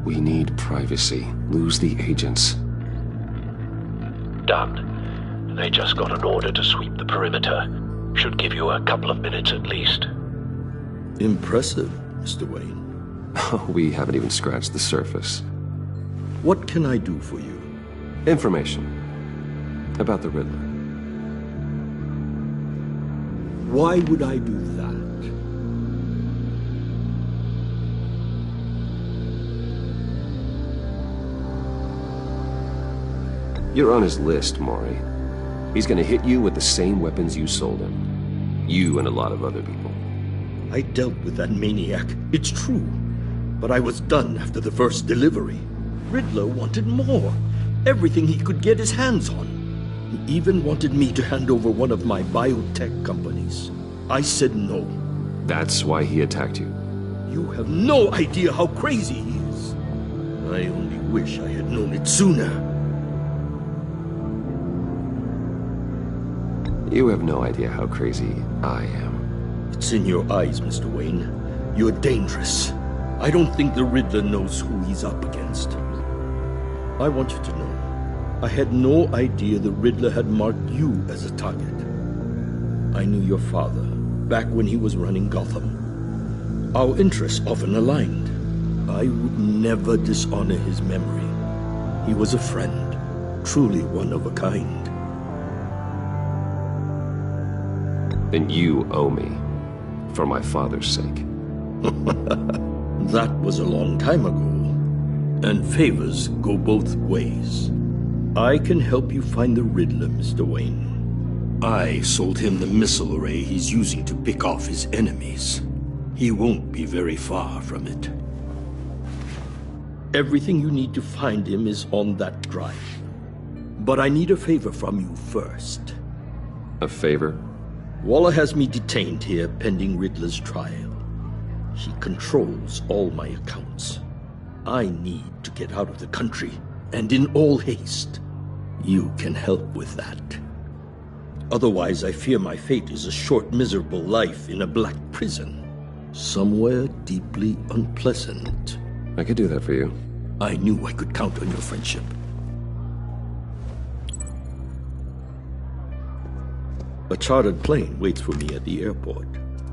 We need privacy. Lose the agents. Done. They just got an order to sweep the perimeter. Should give you a couple of minutes at least. Impressive, Mr. Wayne. We haven't even scratched the surface. What can I do for you? Information. About the Riddler. Why would I do that? You're on his list, Mori. He's gonna hit you with the same weapons you sold him. You and a lot of other people. I dealt with that maniac, it's true. But I was done after the first delivery. Riddler wanted more. Everything he could get his hands on. He even wanted me to hand over one of my biotech companies. I said no. That's why he attacked you? You have no idea how crazy he is. I only wish I had known it sooner. You have no idea how crazy I am. It's in your eyes, Mr. Wayne. You're dangerous. I don't think the Riddler knows who he's up against. I want you to know, I had no idea the Riddler had marked you as a target. I knew your father, back when he was running Gotham. Our interests often aligned. I would never dishonor his memory. He was a friend, truly one of a kind. Then you owe me, for my father's sake. That was a long time ago, and favors go both ways. I can help you find the Riddler, Mr. Wayne. I sold him the missile array he's using to pick off his enemies. He won't be very far from it. Everything you need to find him is on that drive. But I need a favor from you first. A favor? Waller has me detained here pending Riddler's trial. He controls all my accounts. I need to get out of the country, and in all haste. You can help with that. Otherwise, I fear my fate is a short, miserable life in a black prison. Somewhere deeply unpleasant. I could do that for you. I knew I could count on your friendship. A chartered plane waits for me at the airport.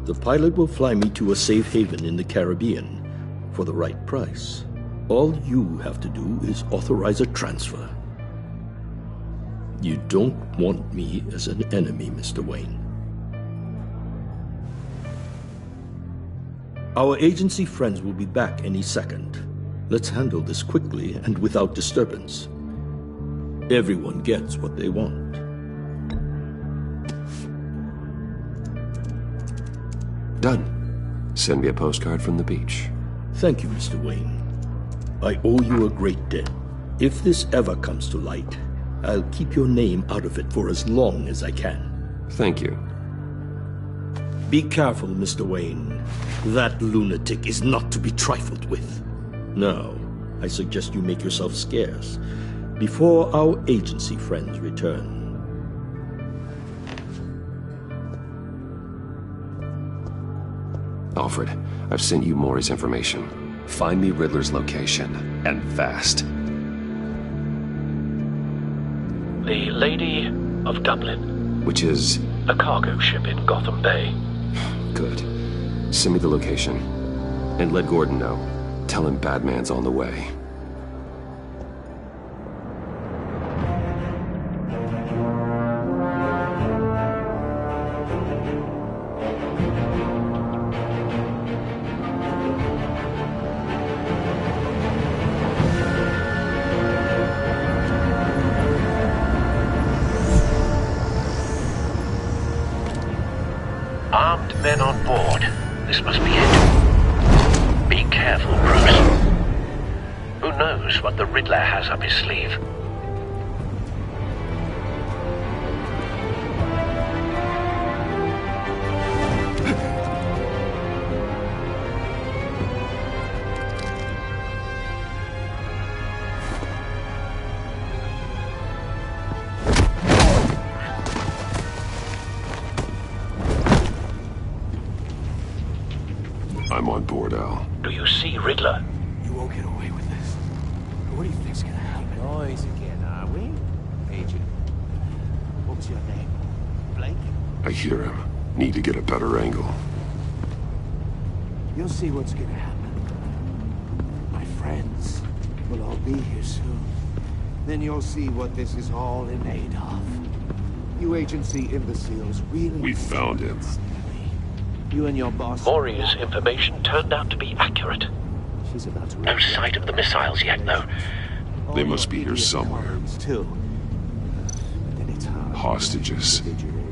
The pilot will fly me to a safe haven in the Caribbean for the right price. All you have to do is authorize a transfer. You don't want me as an enemy, Mr. Wayne. Our agency friends will be back any second. Let's handle this quickly and without disturbance. Everyone gets what they want. Done. Send me a postcard from the beach. Thank you, Mr. Wayne. I owe you a great debt. If this ever comes to light, I'll keep your name out of it for as long as I can. Thank you. Be careful, Mr. Wayne. That lunatic is not to be trifled with. Now, I suggest you make yourself scarce before our agency friends return. Alfred, I've sent you Maury's information. Find me Riddler's location, and fast. The Lady of Dublin. Which is? A cargo ship in Gotham Bay. Good. Send me the location. And let Gordon know. Tell him Batman's on the way. Armed men on board. This must be it. Be careful, Bruce. Who knows what the Riddler has up his sleeve? I'm on board, Al. Do you see Riddler? You won't get away with this. What do you think's gonna happen? Noise again, are we? Agent. What was your name? Blake? I hear him. Need to get a better angle. You'll see what's gonna happen. My friends will all be here soon. Then you'll see what this is all in aid of. You agency imbeciles really... We found him. You and your boss... Maury's information turned out to be accurate. She's about to... No sight of the missiles yet, though. They must be here somewhere. Too. Hostages.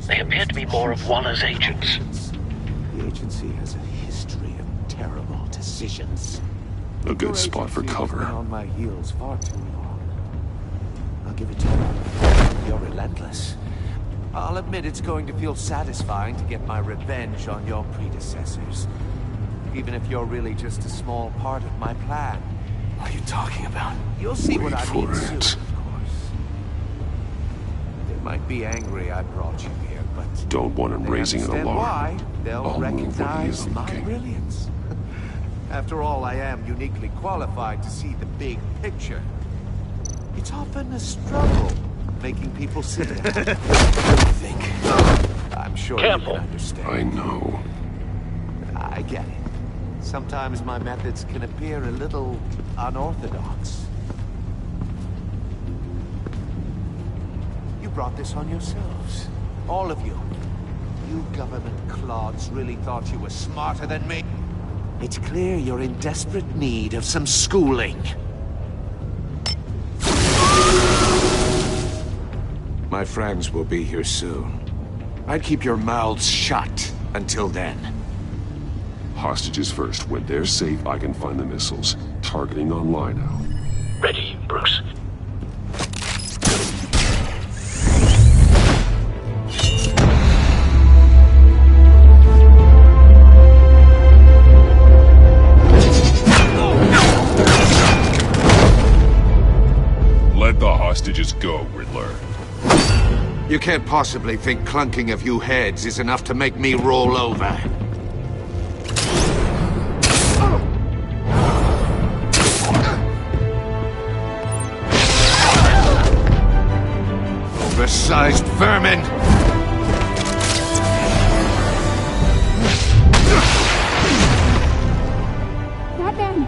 They appear to be more of Waller's agents. The agency has a history of terrible decisions. A good spot for cover. On my heels far too long. I'll give it to you. You're relentless. I'll admit it's going to feel satisfying to get my revenge on your predecessors. Even if you're really just a small part of my plan. What are you talking about? You'll see what I mean Wait for soon, it. of course. They might be angry I brought you here, but... Don't want him they raising an understand alarm. why. They'll I'll move when he is recognize my looking. brilliance. After all, I am uniquely qualified to see the big picture. It's often a struggle making people see it. What do you think? I'm sure Careful. you can understand. I know. I get it. Sometimes my methods can appear a little unorthodox. You brought this on yourselves. All of you. You government clods really thought you were smarter than me. It's clear you're in desperate need of some schooling. My friends will be here soon. I'd keep your mouths shut until then. Hostages first. When they're safe, I can find the missiles. Targeting on Lino. Ready, Bruce. Let the hostages go, Riddler. You can't possibly think clunking a few heads is enough to make me roll over. Oversized vermin! Batman!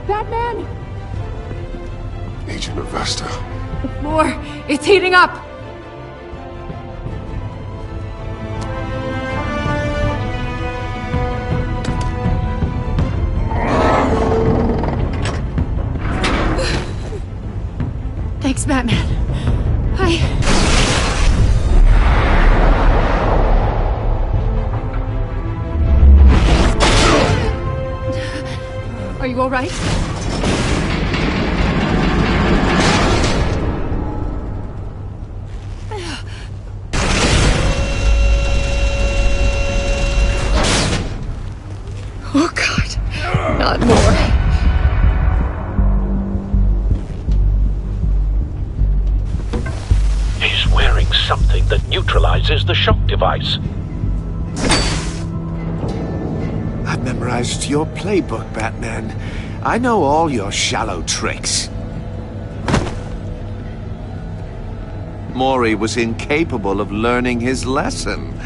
Batman! Agent Avesta. The floor, it's heating up! Thanks, Batman. Are you all right? Oh, God. Not more. He's wearing something that neutralizes the shock device. I've memorized your playbook, Batman. I know all your shallow tricks. Mori was incapable of learning his lesson.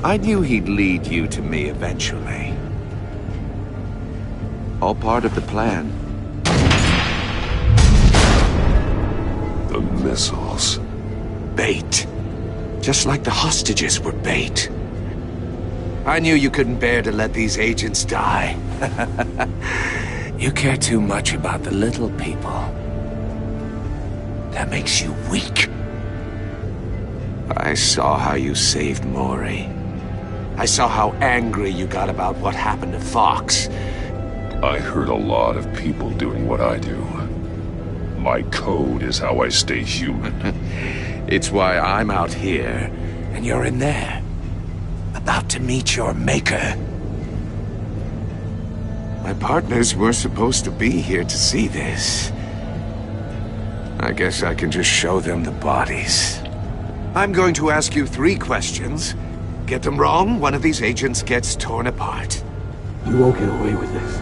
I knew he'd lead you to me eventually. All part of the plan. The missiles. Bait. Just like the hostages were bait. I knew you couldn't bear to let these agents die. You care too much about the little people. That makes you weak. I saw how you saved Mori. I saw how angry you got about what happened to Fox. I hurt a lot of people doing what I do. My code is how I stay human. It's why I'm out here, and you're in there. About to meet your maker. My partners were supposed to be here to see this. I guess I can just show them the bodies. I'm going to ask you 3 questions. Get them wrong, one of these agents gets torn apart. You won't get away with this.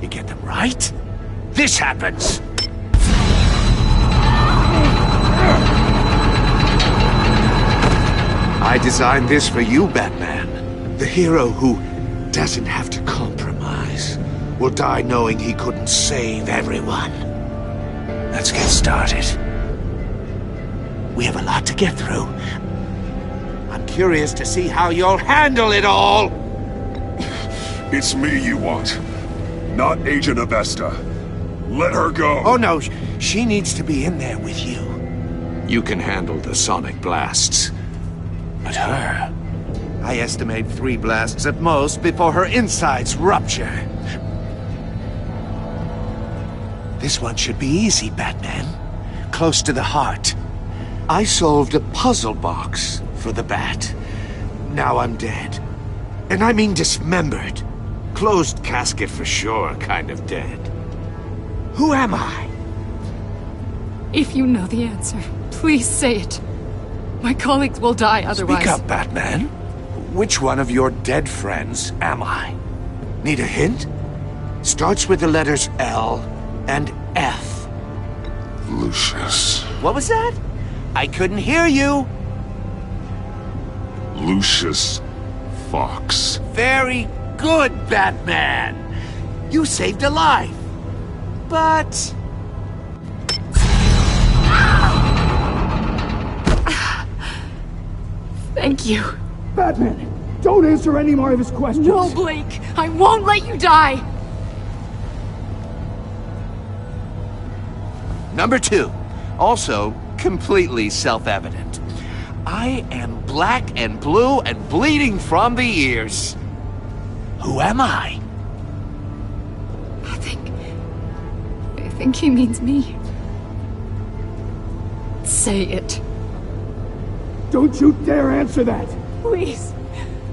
You get them right, this happens! I designed this for you, Batman. The hero who doesn't have to compromise will die knowing he couldn't save everyone. Let's get started. We have a lot to get through. I'm curious to see how you'll handle it all! It's me you want, not Agent Avesta. Let her go! Oh no, she needs to be in there with you. You can handle the sonic blasts. But her... I estimate 3 blasts at most before her insides rupture. This one should be easy, Batman. Close to the heart. I solved a puzzle box for the Bat. Now I'm dead. And I mean dismembered. Closed casket for sure, kind of dead. Who am I? If you know the answer, please say it. My colleagues will die otherwise. Speak up, Batman. Which one of your dead friends am I? Need a hint? Starts with the letters L and F. Lucius. What was that? I couldn't hear you. Lucius Fox. Very good, Batman. You saved a life. But... Thank you. Batman, don't answer any more of his questions. No, Blake. I won't let you die. Number 2. Also, completely self-evident. I am black and blue and bleeding from the ears. Who am I? I think he means me. Say it. Don't you dare answer that! Please,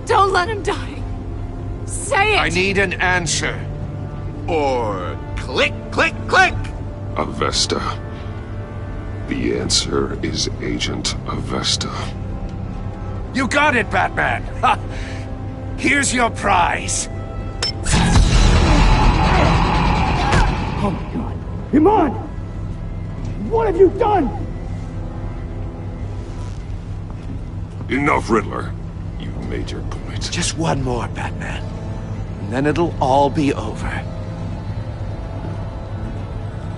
don't let him die. Say it! I need an answer. Or click, click, click! Avesta. The answer is Agent Avesta. You got it, Batman! Ha! Here's your prize. Oh my god. Iman! What have you done? Enough, Riddler. You've made your point. Just one more, Batman. And then it'll all be over.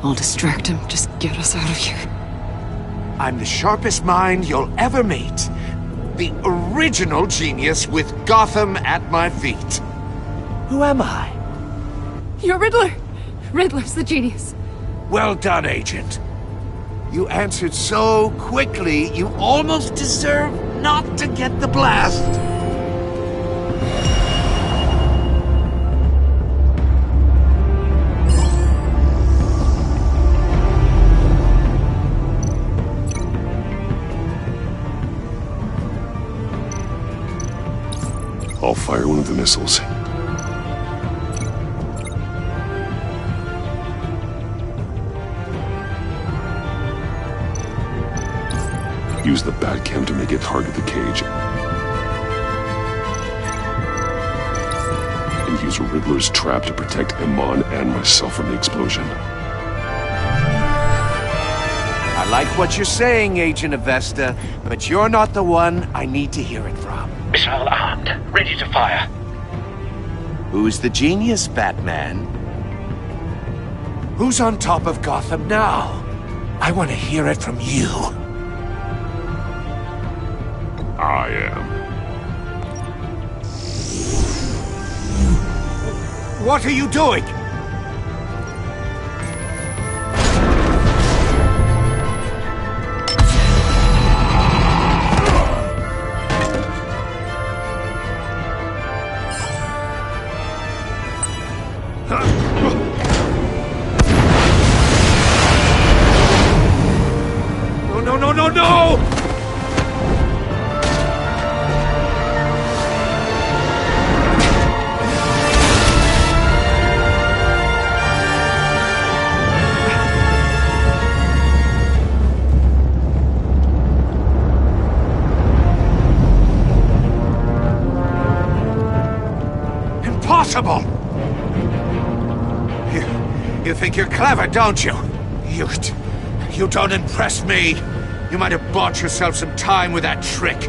I'll distract him. Just get us out of here. I'm the sharpest mind you'll ever meet. The original genius with Gotham at my feet. Who am I? You're Riddler. Riddler's the genius. Well done, Agent. You answered so quickly, you almost deserve not to get the blast. I'll fire one of the missiles. Use the Batcam to make it target the cage. And use Riddler's trap to protect Iman and myself from the explosion. I like what you're saying, Agent Avesta, but you're not the one I need to hear it from. Missile armed, ready to fire. Who's the genius, Batman? Who's on top of Gotham now? I want to hear it from you. I am. What are you doing? No! Impossible! You think you're clever, don't you? You don't impress me. You might have bought yourself some time with that trick.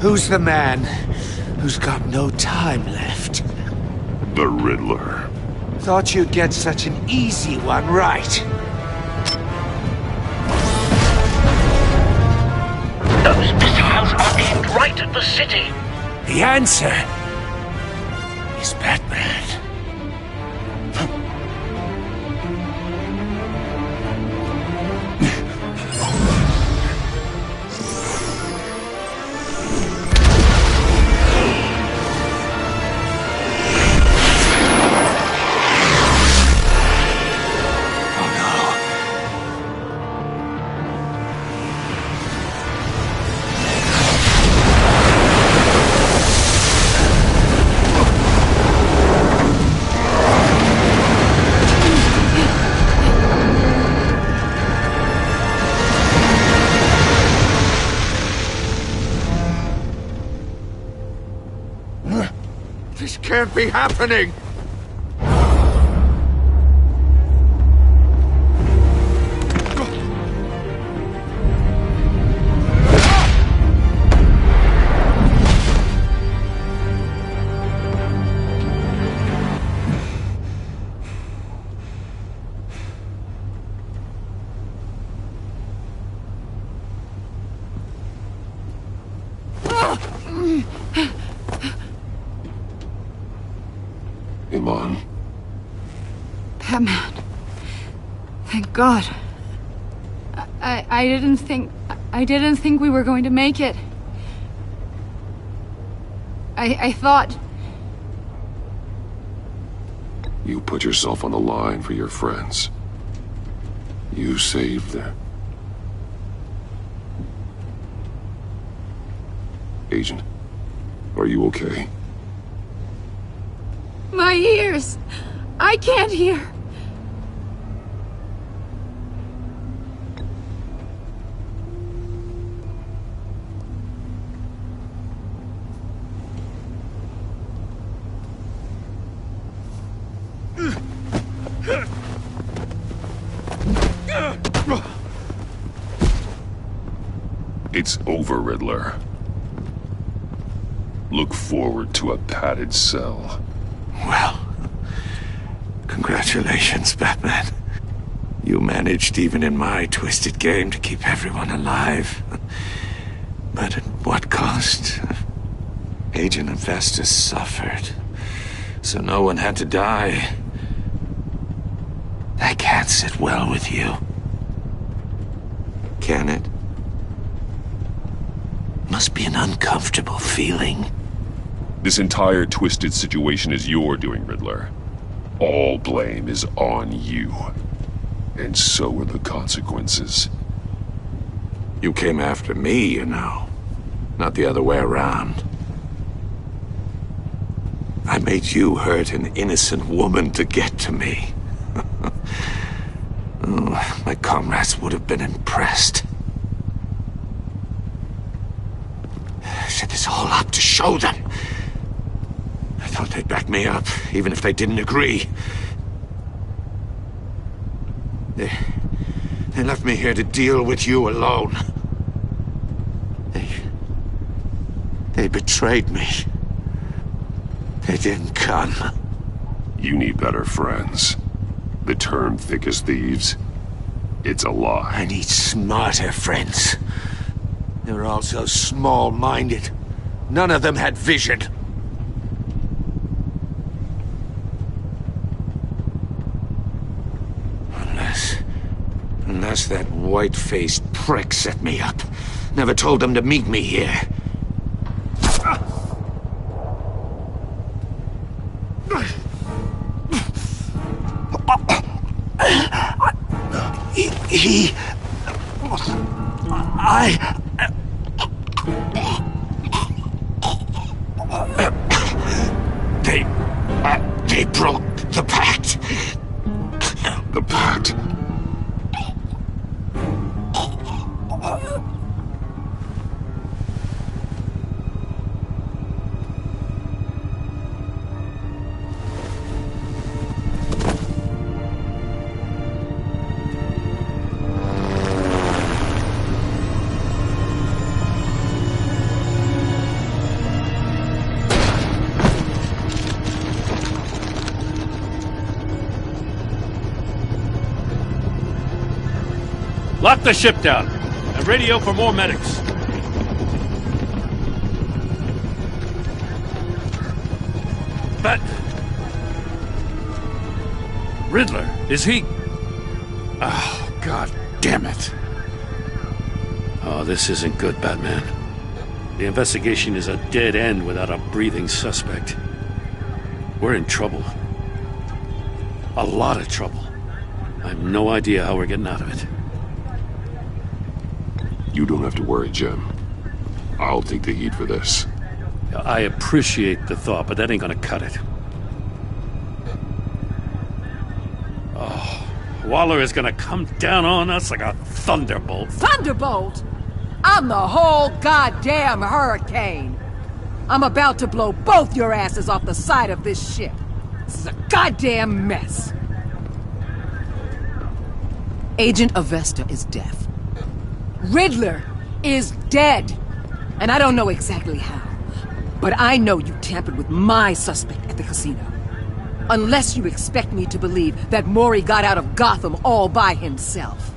Who's the man who's got no time left? The Riddler. Thought you'd get such an easy one right. Those missiles are aimed right at the city. The answer is Batman. This can't be happening! Iman. Batman. Thank God. I didn't think we were going to make it. I thought... You put yourself on the line for your friends. You saved them. Agent, are you okay? My ears! I can't hear! It's over, Riddler. Look forward to a padded cell. Well, congratulations, Batman. You managed, even in my twisted game, to keep everyone alive. But at what cost? Agent Avesta suffered. so no one had to die. That can't sit well with you. Can it? Must be an uncomfortable feeling. This entire twisted situation is your doing, Riddler. All blame is on you. And so are the consequences. You came after me, you know. Not the other way around. I made you hurt an innocent woman to get to me. Oh, my comrades would have been impressed. I set this all up to show them. I thought they'd back me up, even if they didn't agree. They left me here to deal with you alone. They betrayed me. They didn't come. You need better friends. The term thick as thieves, it's a lie. I need smarter friends. They were all so small-minded. None of them had vision. Unless that white-faced prick set me up. Never told them to meet me here. They broke the pact. The pact? Lock the ship down and radio for more medics. But... Riddler, is he... Oh, God damn it. Oh, this isn't good, Batman. The investigation is a dead end without a breathing suspect. We're in trouble. A lot of trouble. I have no idea how we're getting out of it. You don't have to worry, Jim. I'll take the heat for this. I appreciate the thought, but that ain't gonna cut it. Oh, Waller is gonna come down on us like a thunderbolt. Thunderbolt? I'm the whole goddamn hurricane. I'm about to blow both your asses off the side of this ship. This is a goddamn mess. Agent Avesta is deaf. Riddler is dead. And I don't know exactly how. But I know you tampered with my suspect at the casino. Unless you expect me to believe that Mori got out of Gotham all by himself.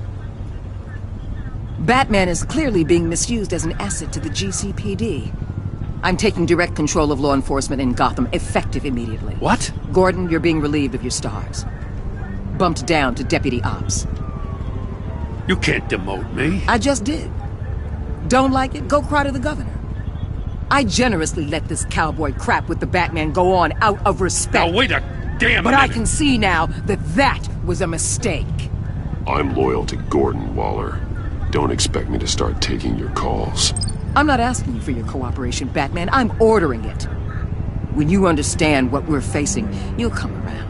Batman is clearly being misused as an asset to the GCPD. I'm taking direct control of law enforcement in Gotham, effective immediately. What? Gordon, you're being relieved of your stars. Bumped down to Deputy Ops. You can't demote me. I just did. Don't like it? Go cry to the governor. I generously let this cowboy crap with the Batman go on out of respect. Now wait a damn minute. But I can see now that that was a mistake. I'm loyal to Gordon, Waller. Don't expect me to start taking your calls. I'm not asking you for your cooperation, Batman. I'm ordering it. When you understand what we're facing, you'll come around.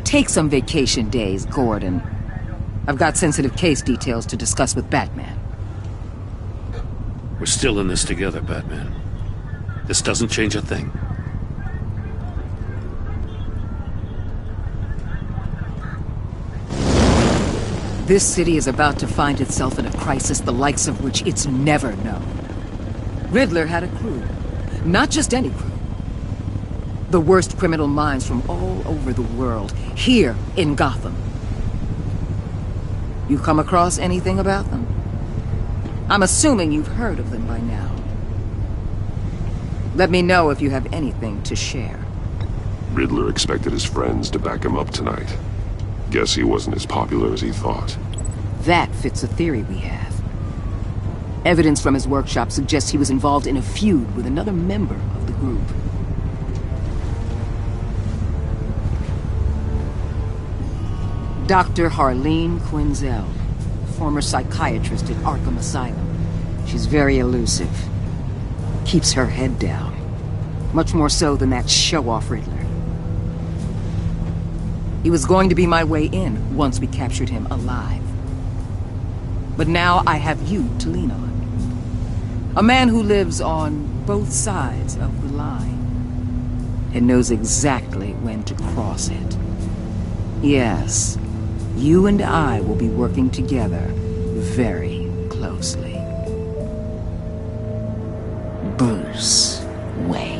Take some vacation days, Gordon. I've got sensitive case details to discuss with Batman. We're still in this together, Batman. This doesn't change a thing. This city is about to find itself in a crisis the likes of which it's never known. Riddler had a crew. Not just any crew. The worst criminal minds from all over the world, here in Gotham. You come across anything about them? I'm assuming you've heard of them by now. Let me know if you have anything to share. Riddler expected his friends to back him up tonight. Guess he wasn't as popular as he thought. That fits a theory we have. Evidence from his workshop suggests he was involved in a feud with another member of the group. Dr. Harleen Quinzel, former psychiatrist at Arkham Asylum. She's very elusive. Keeps her head down. Much more so than that show-off Riddler. He was going to be my way in once we captured him alive. But now I have you to lean on. A man who lives on both sides of the line and knows exactly when to cross it. Yes, you and I will be working together very closely. Bruce Wayne.